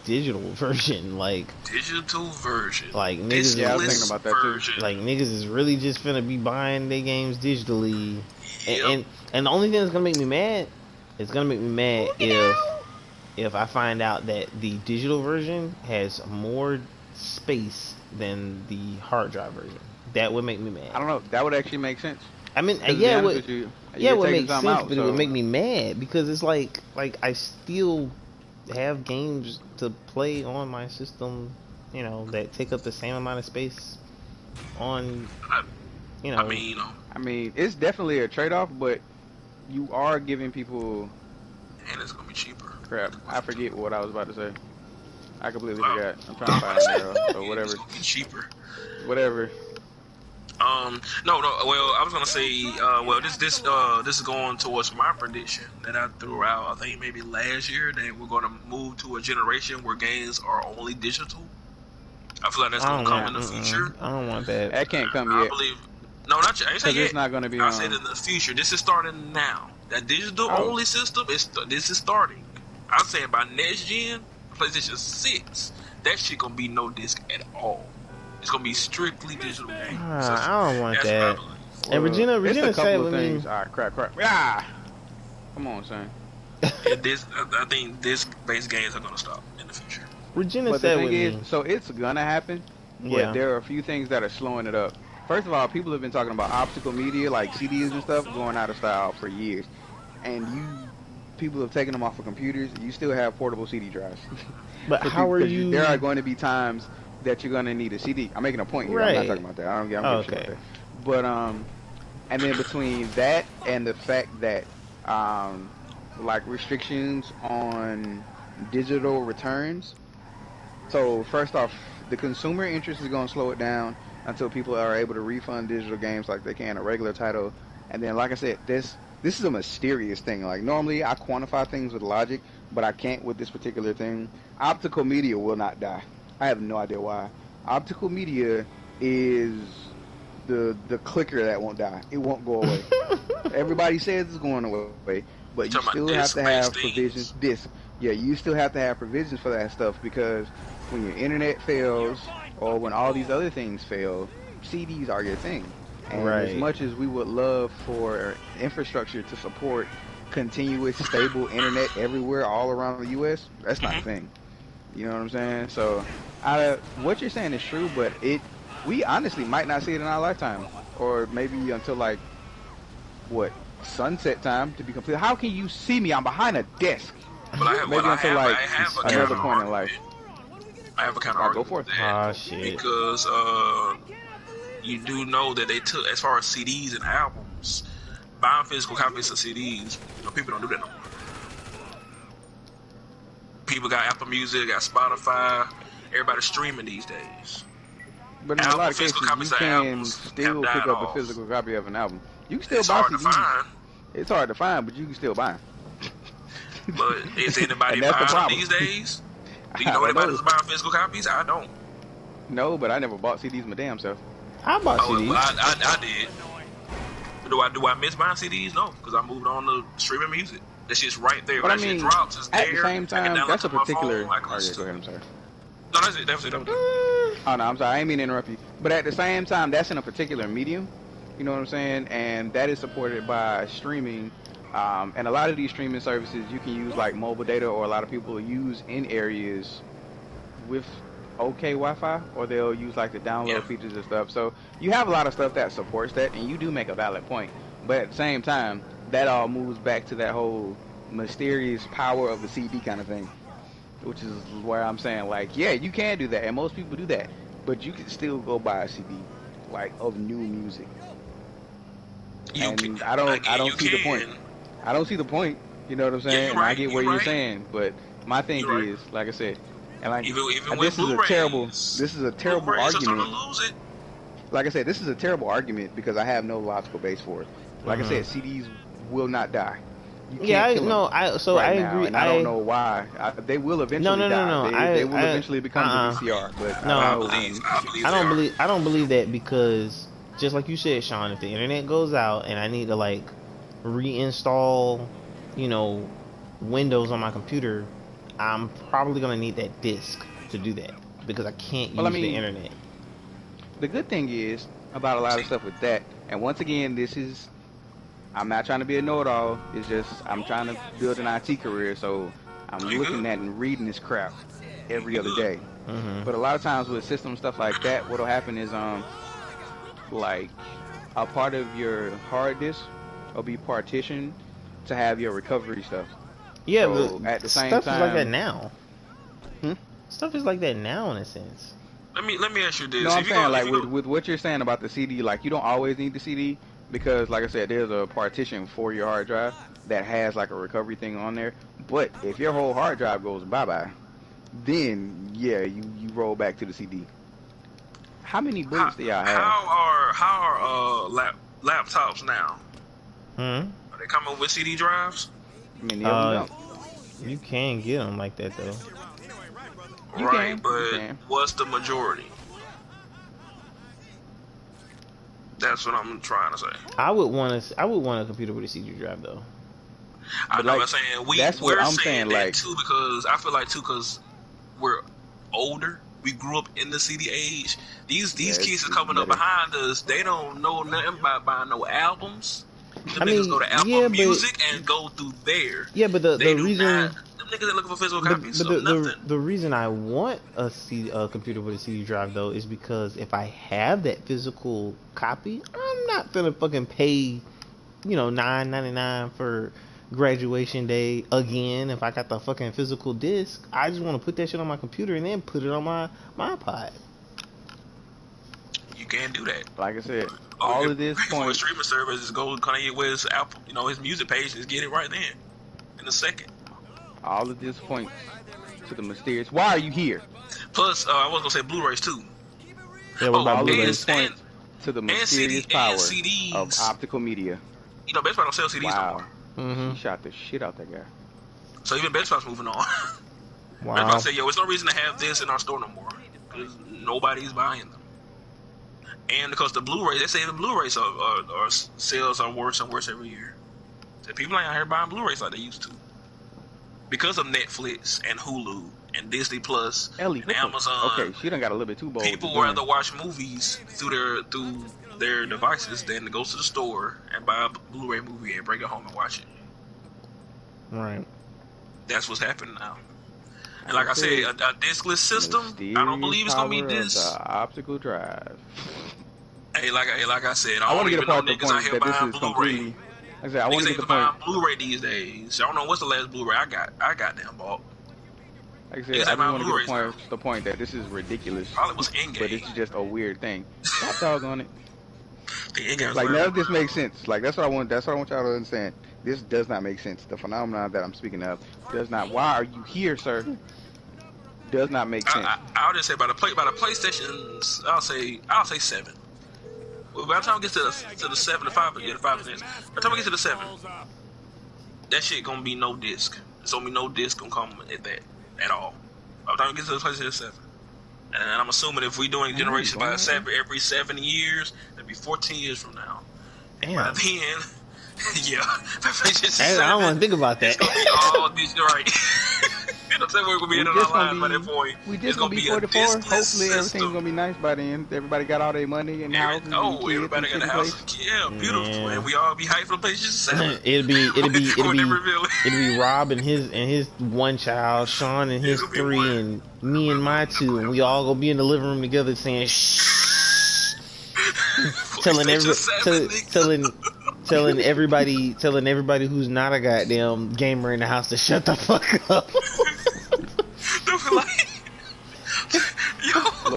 digital version. Like digital version. Like niggas, I was thinking about that too. Like niggas is really just finna be buying their games digitally, Yep. and the only thing that's gonna make me mad, if I find out that the digital version has more space than the hard drive version. That would make me mad. I don't know. That would actually make sense. I mean, yeah, it would make sense, but it would make me mad because it's like I still have games to play on my system, you know, that take up the same amount of space on, you know. I mean, it's definitely a trade-off, but you are giving people. And it's gonna be cheaper. Crap, I forget what I was about to say. I completely forgot. I'm trying to find it now, so whatever. It's gonna be cheaper. Whatever. No. Well, I was gonna say, this is going towards my prediction that I threw out. I think maybe last year that we're gonna move to a generation where games are only digital. I feel like that's gonna come in the future. I don't want that. That can't come I yet. believe. No, not yet. I ain't saying yet. It's not gonna be. I said in the future. This is starting now. That digital only system this is starting. I'm saying by next gen, PlayStation 6, that shit gonna be no disc at all. It's gonna be strictly digital games. I don't want that. And Regina said with me. Crap. Ah! Come on, son. I think disc-based games are gonna stop in the future. Regina said with me. So it's gonna happen, but there are a few things that are slowing it up. First of all, people have been talking about optical media like CDs and stuff going out of style for years, and people have taken them off of computers. You still have portable CD drives. But how are you? There are going to be times that you're going to need a CD. I'm making a point here. Right. I'm not talking about that. I'm getting about that. But and then between that and the fact that like restrictions on digital returns. So first off, the consumer interest is going to slow it down until people are able to refund digital games like they can a regular title. And then, like I said, this is a mysterious thing. Like normally I quantify things with logic, but I can't with this particular thing. Optical media will not die. I have no idea why. Optical media is the clicker that won't die. It won't go away. Everybody says it's going away, but you still have to have provisions. You still have to have provisions for that stuff because when your internet fails or when all these other things fail, CDs are your thing. And as much as we would love for infrastructure to support continuous, stable internet everywhere, all around the U.S., that's not a thing. You know what I'm saying? So, what you're saying is true, but we honestly might not see it in our lifetime, or maybe until like sunset time to be complete. How can you see me? I'm behind a desk. But maybe until another point in life. I have a kind of go for it. Shit. Because you do know that they took, as far as CDs and albums, buying physical copies of CDs, people don't do that no more. People got Apple Music, got Spotify, everybody's streaming these days. But in a lot of cases, you can still pick up a physical copy of an album. You can still buy CDs. It's hard to find, but you can still buy them. But is anybody buying them these days? Do you know anybody who's buying physical copies? I don't. No, but I never bought CDs my damn self. I bought CDs. Well, I did. Do I miss buying CDs? No, because I moved on to streaming music. That shit's right there. But when shit drops, it's at there. the same time, that's a particular. Phone, go ahead. I'm sorry. No, that's it. That was it. Oh no, I'm sorry. I ain't mean to interrupt you. But at the same time, that's in a particular medium. You know what I'm saying? And that is supported by streaming. And a lot of these streaming services you can use like mobile data, or a lot of people use in areas with okay Wi-Fi, or they'll use like the download features and stuff. So you have a lot of stuff that supports that, and you do make a valid point. But at the same time, that all moves back to that whole mysterious power of the CD kind of thing, which is where I'm saying like, yeah, you can do that, and most people do that, but you can still go buy a CD like of new music. I don't see the point. I don't see the point. You know what I'm saying? And I get what you're saying, but my thing is, like I said, and like even this is a terrible argument. Like I said, this is a terrible argument because I have no logical base for it. Like I said, CDs will not die. You can't Yeah, kill no, them I now, agree. and I don't know why. They will eventually no, die. They will eventually become the VCR, but no, I don't know I when. believe they are. I don't believe that, because just like you said, Sean, if the internet goes out and I need to like reinstall, you know, Windows on my computer, I'm probably gonna need that disk to do that because I can't Well, I use the mean, internet. the good thing is about a lot of stuff with that, and once again, I'm not trying to be a know-it-all. It's just I'm trying to build an IT career, so I'm Oh, you looking good? at and reading this crap every You other good? day. Hmm. But a lot of times with system stuff like that, what'll happen is like a part of your hard disk will be partitioned to have your recovery stuff. Yeah, So the at the same stuff is like that time, now. hmm? Stuff is like that now in a sense. Let me ask you No, this: I'm saying if like you go, with what you're saying about the CD, like you don't always need the CD because, like I said, there's a partition for your hard drive that has like a recovery thing on there. But if your whole hard drive goes bye bye, then yeah, you roll back to the CD. How many bullets do y'all have? how are laptops now? Hmm. Are they coming with CD drives? Many of them Uh, don't. you can get them like that though. You Right, can, you but can. what's the majority? That's what I'm trying to say. I would want a computer with a CD drive though. I But know like I'm saying that's what we're I'm saying saying. that Like too because I feel like too because we're older. We grew up in the CD age. These yeah, kids are it's coming up better. behind us. They don't know nothing about buying no albums. Them I niggas go mean, to Apple Music and go through there. but They the do not. reason Them niggas are looking for physical But copies but of nothing. the reason I want a computer with a CD drive though is because if I have that physical copy, I'm not gonna fucking pay, you know, $9.99 for graduation day again. If I got the fucking physical disc, I just want to put that shit on my computer and then put it on my iPod. You can't do that. Like I said, Oh, all you of this pay for a point, streaming service. Just go Kanye West Apple, his music page, and just get it right then in a second. all of this points to the mysterious. Why are you here? Plus, I was gonna say Blu-rays too. Yeah, what Oh, about All of Blu-rays? this points to the mysterious and power of CDs. optical media. Best Buy don't sell CDs no more. Wow, Mm-hmm. he shot the shit out that guy. So even Best Buy's moving on. Best Buy Wow. say, yo, there's no reason to have this in our store no more because nobody's buying them. And because the Blu-ray, they say the Blu-rays are sales are worse and worse every year. So people ain't out here buying Blu-rays like they used to because of Netflix and Hulu and Disney Plus Ellie, and Amazon. Okay, she done got a little bit too bold. People would rather watch movies through their devices than to go to the store and buy a Blu-ray movie and bring it home and watch it. Right. That's what's happening now. And like I said, a diskless system, I don't believe it's gonna be this. The optical drive. Hey, like I said, I I want don't to get even a know part the niggas out point here that this buying is Blu-ray. completely. Like I said, I want Niggas to get ain't the buying point. Blu-ray these days. I don't know what's the last Blu-ray I got damn bought. Like I said, Niggas I ain't just buying want to Blu-rays get now. the point that this is ridiculous. Probably was Endgame. But it's just a weird thing. Hot dog on it. The Endgame's Like forever. none of this makes sense. Like that's what I want y'all to understand. This does not make sense. The phenomenon that I'm speaking of does not. Why are you here, sir? Does not make sense. I'll just say by the PlayStations, I'll say 7. Well, by the time we get to the 7, the 5, yeah, the 5 is next. By the time we get to the 7, that shit gonna be no disc. It's gonna be no disc gonna come at that at all. By the time we get to the PlayStation 7, and I'm assuming if we doing generations by every 7 years, that'd be 14 years from now. And by Damn. then, yeah, I don't want to think about that. It's gonna be all this right. You know, we're gonna be in our lives by that point. We It's just gonna be a 44. diskless Hopefully system. everything's gonna be nice by then. Everybody got all their money and houses and kids everybody and got a shit house. place. Yeah, beautiful. Yeah. And we all be hyped for PlayStation 7. it'll be Rob and his one child, Sean and his It'll be 3, one. and me and my 2, and we all gonna be in the living room together saying shh, telling everybody who's not a goddamn gamer in the house to shut the fuck up.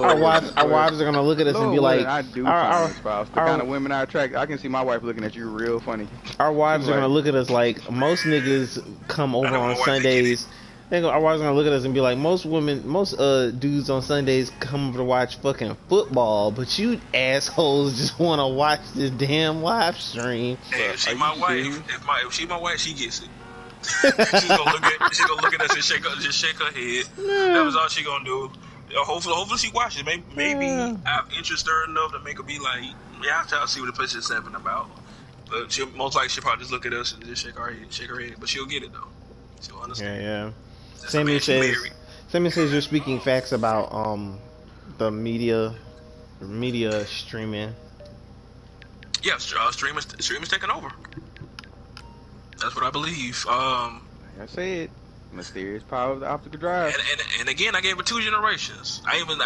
Our wives are gonna look at us and be like, I do find a spouse. The kind of women I attract. I can see my wife looking at you real funny. our wives are gonna look at us like most niggas come over on Sundays They go, I was gonna look at us and be like, most dudes on Sundays come to watch fucking football, but you assholes just want to watch this damn live stream. Hey, if she my wife, if she my wife, she gets it. She's gonna look at us and just shake her head. That was all she gonna do. Hopefully she watches. Maybe I've interested her enough to make her be like, yeah, I'll see what the PlayStation 7 about. But she'll probably just look at us and just shake her head. But she'll get it though. She'll understand. Yeah. Sammy says you're speaking facts about the media streaming. Yeah, streamers taking over. That's what I believe. Like I said, mysterious power of the optical drive. And again, I gave it 2 generations. I even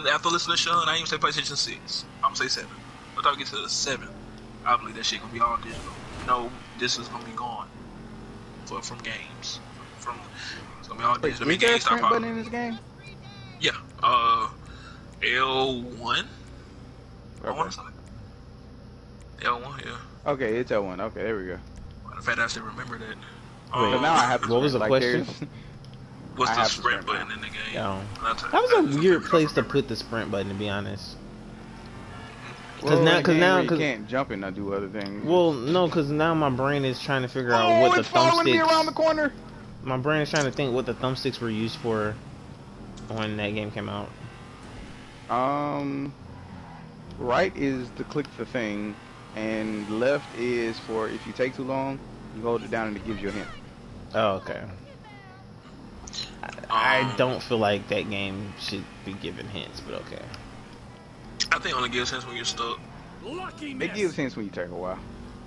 after listening to Sean, I even say PlayStation 6. I'm gonna say 7. By the time we get to the 7, I believe that shit gonna be all digital. No, this is gonna be gone from games. It's gonna be all digital. Wait, is there a sprint button in this game? Yeah. L1. I want to say L1. Yeah. Okay, it's L1. Okay, there we go. In fact, I should remember that. But now I have to. What was the question? What's the sprint button in the game? Oh. That was a weird place to put the sprint button, to be honest. Because now you can't jump and not do other things. Well, no, because now my brain is trying to figure out what the thumbsticks. Me around the corner. My brain is trying to think what the thumbsticks were used for when that game came out. Right is to click the thing, and left is for if you take too long, you hold it down and it gives you a hint. Oh, okay. I don't feel like that game should be given hints, but okay. I think it only gives hints when you're stuck. It gives hints when you take a while.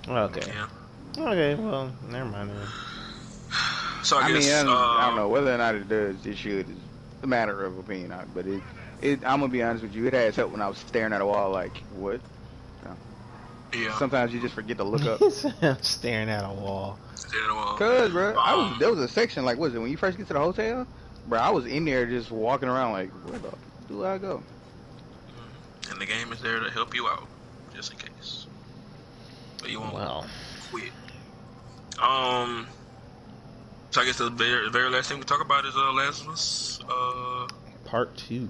Okay. Yeah. Okay, well, never mind then. So I guess, I don't know whether or not it does. It should. It's a matter of opinion, but I'm gonna be honest with you. It has helped when I was staring at a wall, like what? Yeah. Sometimes you just forget to look up. I'm staring at a wall. Cause, bro, there was a section like, what is it when you first get to the hotel, bro? I was in there just walking around like, where the do I go? And the game is there to help you out, just in case. But you won't quit. So I guess the very last thing we talk about is Last of Us. Part 2.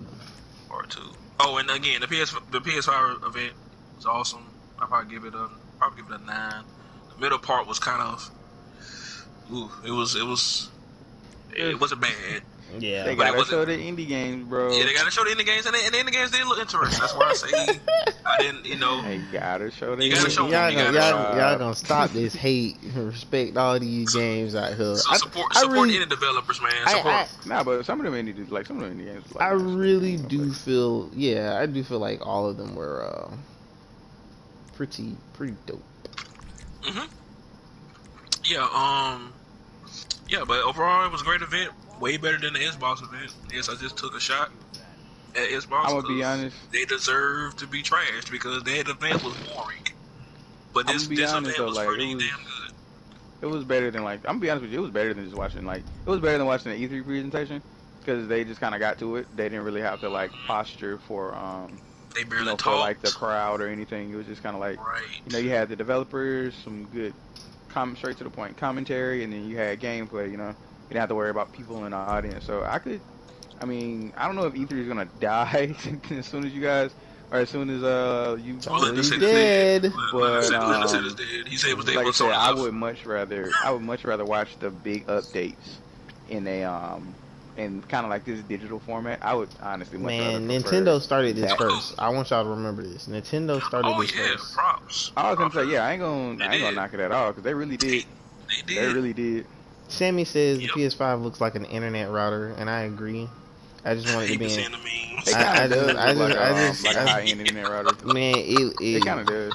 Part 2. Oh, and again, the PS5 event was awesome. I'll probably give it a 9. The middle part was kind of, it wasn't bad. Yeah, they gotta show the indie games, bro. Yeah, they gotta show the indie games, and the indie games didn't look interesting. That's why I say I didn't, They gotta show the. Y'all gonna stop this hate and respect all these games out here. So support indie developers, man. But some of them indie games, I really do feel, I do feel like all of them were pretty dope. Yeah, but overall it was a great event. Way better than the Xbox event. Yes, I just took a shot at Xbox. I'm gonna be honest. They deserve to be trashed because that event was boring. But this event was pretty damn good. It was better than I'm gonna be honest with you. It was better than just watching it was better than watching the E3 presentation because they just kind of got to it. They didn't really have to posture for they barely talked for the crowd or anything. It was just kind of you had the developers, some good straight to the point commentary, and then you had gameplay. You didn't have to worry about people in the audience. So I don't know if E3 is gonna die as soon as you guys, or as soon as you dead. But he said it was dead. Like I said, I would much rather watch the big updates in in kind of like this digital format. I would honestly much rather Nintendo started this first. I want y'all to remember this. Nintendo started this first. Props. I was gonna say, I ain't gonna knock it at all because they really did. They really did. Sammy says the PS5 looks like an internet router, and I agree. I just wanted to be in. I just like a high-end internet router. Man, it kind of does.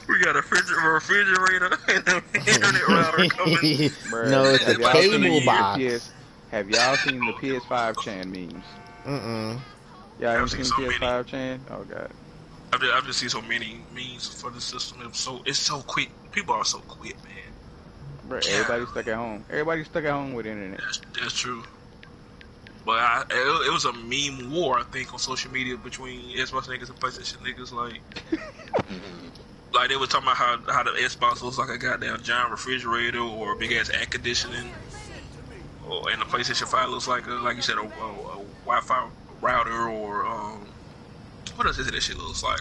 We got a refrigerator and an internet router coming. No, it's a cable box. Have y'all seen the PS5 Chan memes? Y'all haven't seen the PS5 Chan? Oh god. I've just seen so many memes for the system. It's so quick. People are so quick, man. Bro, everybody's stuck at home. Everybody's stuck at home with internet. That's true. But it was a meme war, I think, on social media between Xbox niggas and PlayStation niggas. Like they were talking about how the Xbox looks like a goddamn giant refrigerator or a big ass air conditioning, and the PlayStation 5 looks like like you said, a Wi-Fi router or what else is it? That shit looks like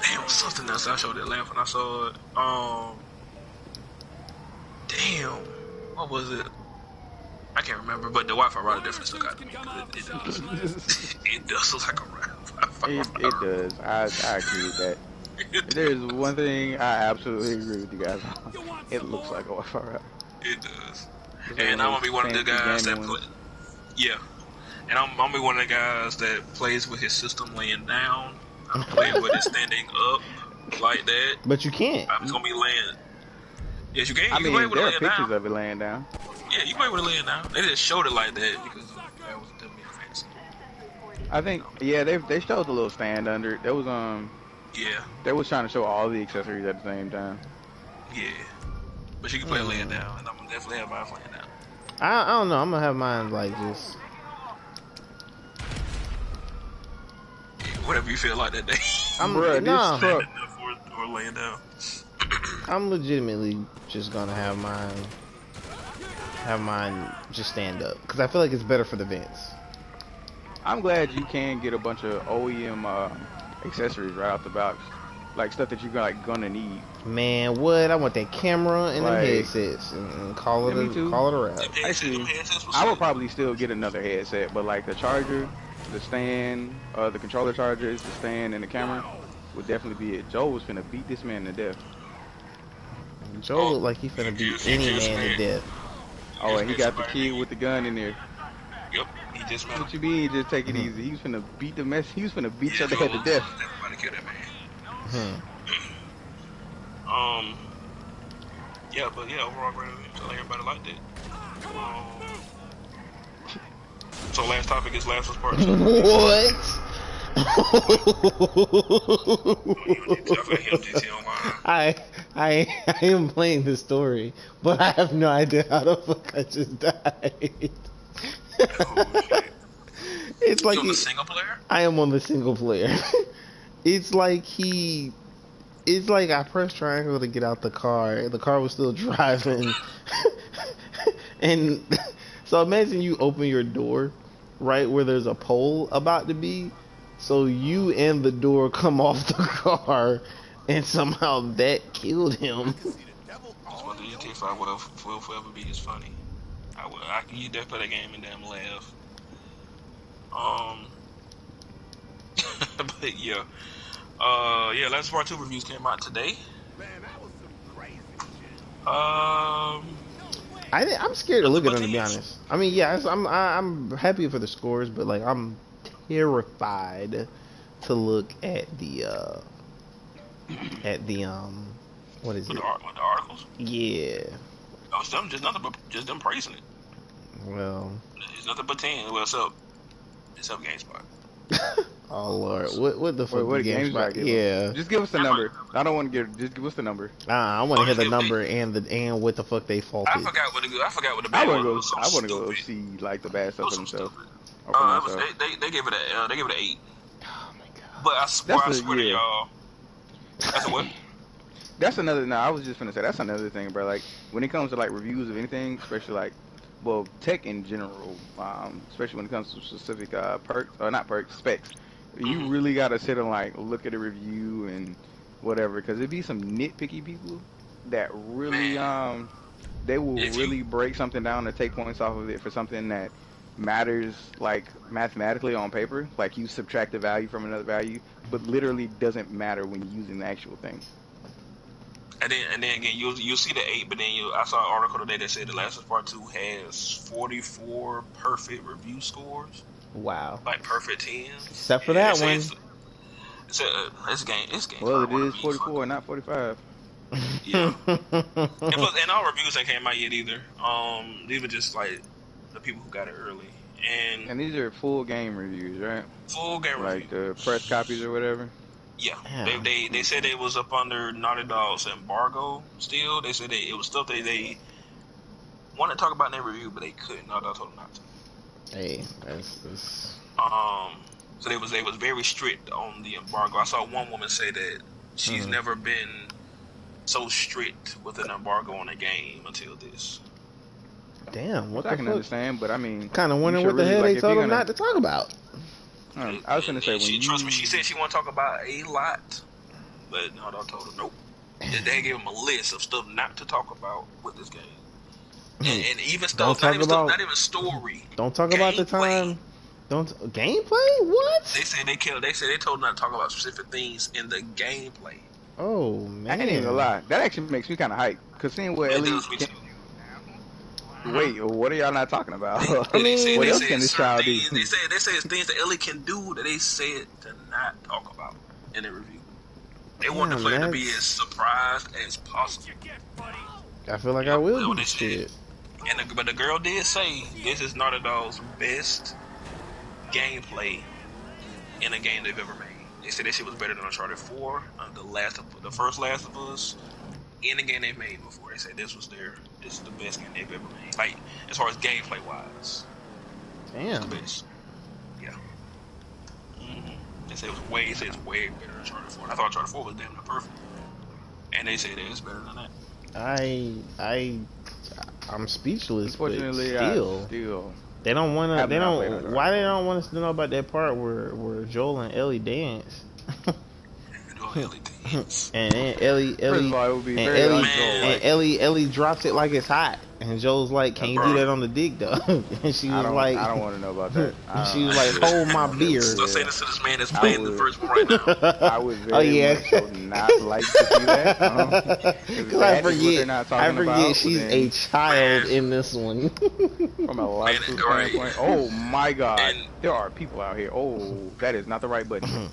damn, something else. I showed that laugh when I saw it. Damn, what was it? I can't remember, but the Wi-Fi router definitely stuck out to me. It does. It does look like a Wi-Fi router. It does. I agree with that. If there's one thing I absolutely agree with you guys on, it looks like a Wi-Fi router. It does. Like And I'm gonna be one of the guys that ones. yeah. And I'm gonna be one of the guys that plays with his system laying down. I play with it standing up like that. But you can't. I'm just gonna be laying. Yes, you can. I You mean, can play with there it are laying pictures down. of it laying down. Yeah, you can play with it laying down. They just showed it like that because that was definitely fancy. I think, yeah, they showed the little stand under it. There was Yeah, they was trying to show all the accessories at the same time. yeah. But you can play it laying down, and I'm gonna definitely have mine laying down. I don't know. I'm gonna have mine like just. Whatever you feel like that day. Bruh, nah. this truck. or laying down. I'm legitimately just gonna have mine just stand up because I feel like it's better for the vents. I'm glad you can get a bunch of OEM accessories right out the box, like stuff that you're gonna need. Man, what? I want that camera and them Like- headsets and call it Yeah, me too. a wrap. Actually, I would probably still get another headset, but like the charger, the stand, the controller chargers, the stand, and the camera would definitely be it. Joe was finna beat this man to death. Joe look like he finna beat any man to death. Oh, and he got the kid with the gun in there. Yep, he just met What you mean? Just take it easy. He was finna beat the mess. He was finna beat each other head to death. Everybody kill that man. Hmm. Yeah, but yeah, overall great event. So everybody liked it. So last topic is Last of Us Part 2. What? I am playing the story, but I have no idea how the fuck I just died. It's like You on the single player? I am on the single player. It's like I pressed triangle to get out the car. The car was still driving. And so imagine you open your door right where there's a pole about to be. So you and the door come off the car, and somehow that killed him. That's what the GTA 5 will forever be. It's funny. You definitely play that game and damn laugh. But yeah. Yeah, Last of Us Part 2 reviews came out today. I'm scared to look at them, to be honest. I mean, yes, I'm happy for the scores, but like I'm terrified to look at the what is it? The articles. Yeah. Oh, it's them, just them praising it. Well. It's nothing but 10. Well, it's up GameSpot. Oh Lord, what the fuck? What the games GameSpot? give Yeah. us? Just give us the number. I don't want to just give us the number. I want to hear the number and what the fuck they faulted. I forgot what the I bad want to was. go. I want to go see like the bad stuff for themselves. Or for myself. They gave it a 8. Oh my god. But I swear to y'all. That's a what? That's another. No, I was just gonna say that's another thing, bro. Like when it comes to like reviews of anything, especially like, well, tech in general, especially when it comes to specific perks or not perks, specs, you really gotta sit and like look at a review and whatever, because it'd be some nitpicky people that really they will really break something down and take points off of it for something that matters like mathematically on paper, like you subtract the value from another value, but literally doesn't matter when you're using the actual thing. And then again, you'll see the 8, but then I saw an article today that said The Last of Us Part 2 has 44 perfect review scores. Wow. Like perfect 10s. Except for that one. It's game. Well, it is 44, not 45. Yeah. And all reviews that came out yet either. These were just like the people who got it early. And these are full game reviews, right? Full game reviews. Like the press copies or whatever? Yeah. They said it was up under Naughty Dog's embargo still. They said it was stuff they wanted to talk about in their review, but they couldn't. Naughty Dog told them not to. Hey, that's... So they was very strict on the embargo. I saw one woman say that she's never been so strict with an embargo on a game until this. Damn, what I the can fuck? understand, but I mean, Kind of you wondering should what the really, hell like, they if told you're him gonna. not to talk about. I was gonna say when she, you trust me, she said she want to talk about a lot, but no, I told her nope. They gave him a list of stuff not to talk about with this game, and even Don't stuff, talk about. not even story. Don't talk about the Gameplay. time. Don't gameplay. What? They said they killed. They said they told not to talk about specific things in the gameplay. Oh I ain't even gonna man. lie. That actually makes me kind of hyped. Cause seeing what It Ellie does me can. too. Wait, what are y'all not talking about? I mean, what they else said can this certain child do? things. They say it's things that Ellie can do that they said to not talk about in the review. They want the Damn, player to be that's- as surprised as possible. I feel like I Yep, will that's what be they said. shit. But the girl did say this is Naughty Dog's best gameplay in a game they've ever made. They said that shit was better than Uncharted 4, the first Last of Us, any game they've made before. They said this is the best game they've ever made. Like, as far as gameplay wise. Damn. The best. Yeah. They said it's way better than Uncharted 4. And I thought Uncharted 4 was damn near perfect. And they say that it's better than that. I'm speechless. Unfortunately, but still, they don't want to. They don't. Why they don't want us to know about that part where Joel and Ellie dance? and Ellie, First of all, it would be and very Ellie, un-Joel, and Ellie drops it like it's hot, and Joel's like, "Can you do that on the dick, though?" And she was like, I don't want to know about that. She was like, "Hold my beer." Still saying this to this man that's playing the first one right now. I would very much so not like to see that. Because I forget she's a child in this one. From a logical standpoint. Oh my God, there are people out here. Oh, that is not the right button.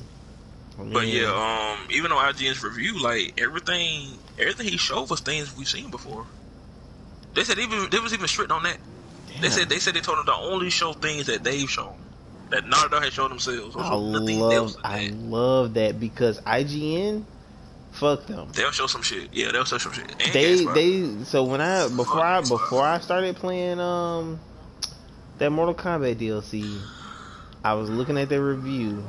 But yeah, even on IGN's review, like everything he showed was things we've seen before. They said they was even strict on that. Damn. They said they told them to only show things that they've shown, that Naughty Dog had shown themselves. I love that because IGN, fuck them. They'll show some shit. Yeah, they'll show some shit. And so before I started playing that Mortal Kombat DLC, I was looking at their review.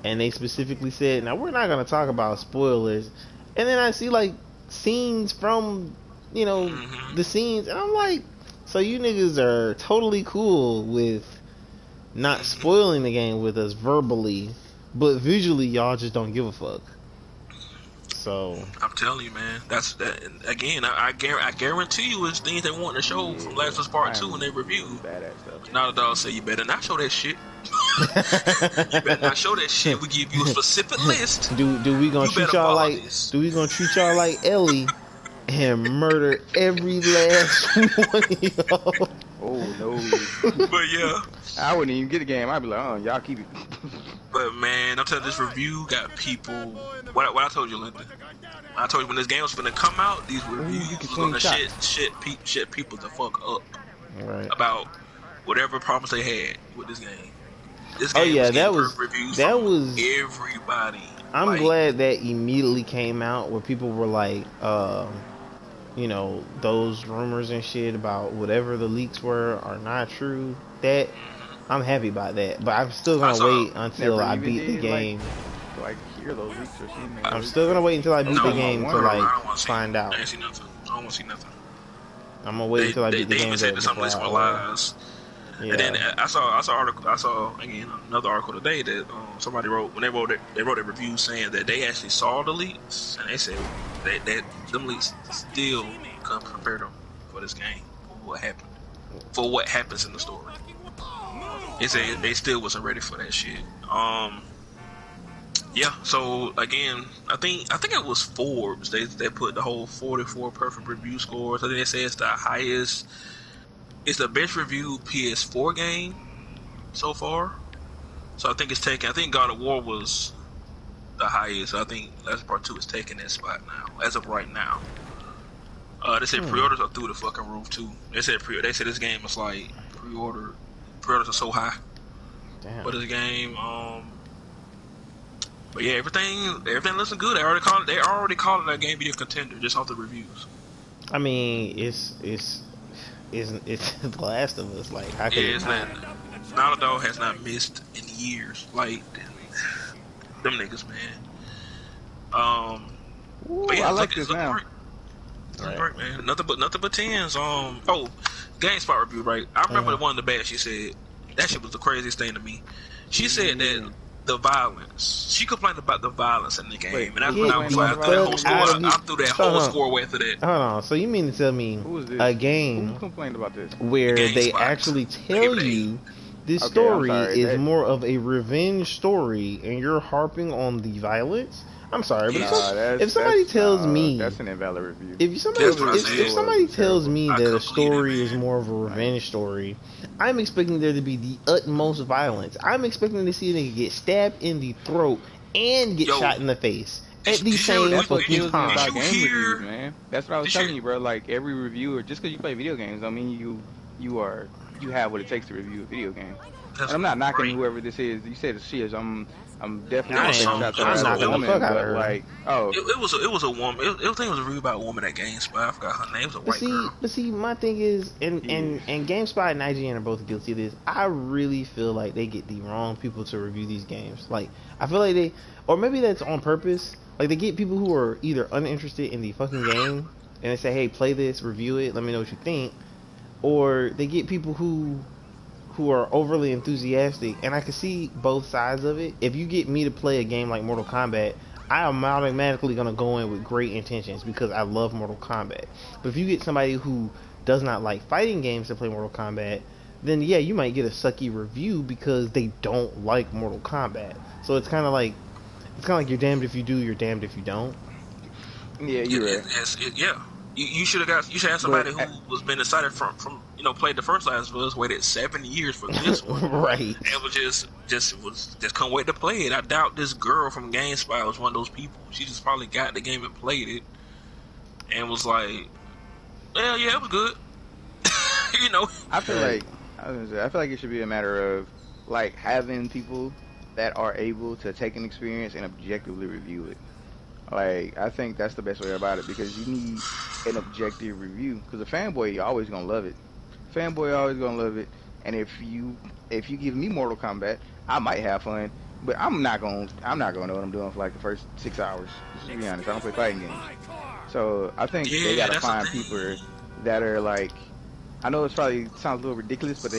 And they specifically said, now we're not going to talk about spoilers. And then I see like scenes from, the scenes. And I'm like, so you niggas are totally cool with not spoiling the game with us verbally. But visually, y'all just don't give a fuck. So I'm telling you, man, that's that. Again, I guarantee you, it's things they want to show from Last of Us Part 2 when they review. Naughty Dog say you better not show that shit. You better not show that shit. We give you a specific list. Do we gonna treat y'all like? Do we gonna treat y'all like Ellie and murder every last one of y'all? Oh no! But yeah, I wouldn't even get the game. I'd be like, oh, y'all keep it. But man, I'm telling you, this review got people. What I told you, Linda. I told you when this game was gonna come out, these reviews was gonna shit people the fuck up about whatever problems they had with this game. This game that was everybody. I'm glad that immediately came out where people were like, those rumors and shit about whatever the leaks were are not true. That I'm happy about that, but I'm still gonna wait until I beat the game. Like hear those leaks or something. I'm still gonna wait until I beat the game to find out. I don't want to see nothing. I'm gonna wait until I beat the game. They even said that some of these were lies. Yeah. And then I saw again another article today that somebody wrote when they wrote a review saying that they actually saw the leaks and they said that them leaks still couldn't prepare them for this game for what happens in the story. They said they still wasn't ready for that shit. Yeah. So again, I think it was Forbes. They put the whole 44 perfect review scores. I think they say it's the highest. It's the best reviewed PS4 game so far. So I think it's taking. I think God of War was the highest. I think Last Part 2 is taking that spot now, as of right now. They said pre-orders are through the fucking roof too. They said this game is like pre-orders are so high. Damn. For this game. But yeah, everything looks good. They already called it that game be a contender just off the reviews. I mean, it's The Last of Us. Like, how can it's not? Naughty Dog has not missed in years. Like them niggas, man. But yeah, I like this now. Right, man. Nothing but tens. GameSpot review, right? I remember one of the bad she said. That shit was the craziest thing to me. She said that the violence. She complained about the violence in the game, Wait, and who I complained about the violence? I threw that whole score away for that. Hold on. So you mean to tell me Who is this? a Who game complained about this? where they GameSpot. actually tell you this Okay, story I'm sorry, is more of a revenge story, and you're harping on the violence? I'm sorry, but if somebody tells me that's an invalid review. if somebody tells me that a story is more of a revenge story, I'm expecting there to be the utmost violence. I'm expecting to see a nigga get stabbed in the throat and get shot in the face at the same fucking time. About game reviews, man. That's what I was telling you, bro. Like every reviewer, just because you play video games, don't mean you have what it takes to review a video game. And I'm not knocking whoever this is. You said she is. I'm definitely I'm knocking the fuck out of her. Like, it was a woman. It was a review about a woman at GameSpot. I forgot her name. It was a white girl. But see, my thing is, and GameSpot and IGN are both guilty of this. I really feel like they get the wrong people to review these games. Like, I feel like they, or maybe that's on purpose. Like, they get people who are either uninterested in the fucking game, and they say, hey, play this, review it, let me know what you think. Or they get people who are overly enthusiastic, and I can see both sides of it. If you get me to play a game like Mortal Kombat, I am automatically going to go in with great intentions because I love Mortal Kombat. But if you get somebody who does not like fighting games to play Mortal Kombat, then yeah, you might get a sucky review because they don't like Mortal Kombat. So it's kind of like you're damned if you do, you're damned if you don't. Yeah, you're right. Yeah. You should have somebody who was been excited from played the first Last of Us, waited 7 years for this one, right? And was just couldn't wait to play it. I doubt this girl from GameSpot was one of those people. She just probably got the game and played it, and was like, "Well, yeah, it was good." I feel like it should be a matter of like having people that are able to take an experience and objectively review it. Like, I think that's the best way about it, because you need an objective review. Because a fanboy, you're always gonna love it. Fanboy always gonna love it. And if you give me Mortal Kombat, I might have fun, but I'm not gonna know what I'm doing for like the first 6 hours. Just to be honest, I don't play fighting games. So I think they gotta find people that are like, I know it probably sounds a little ridiculous, but they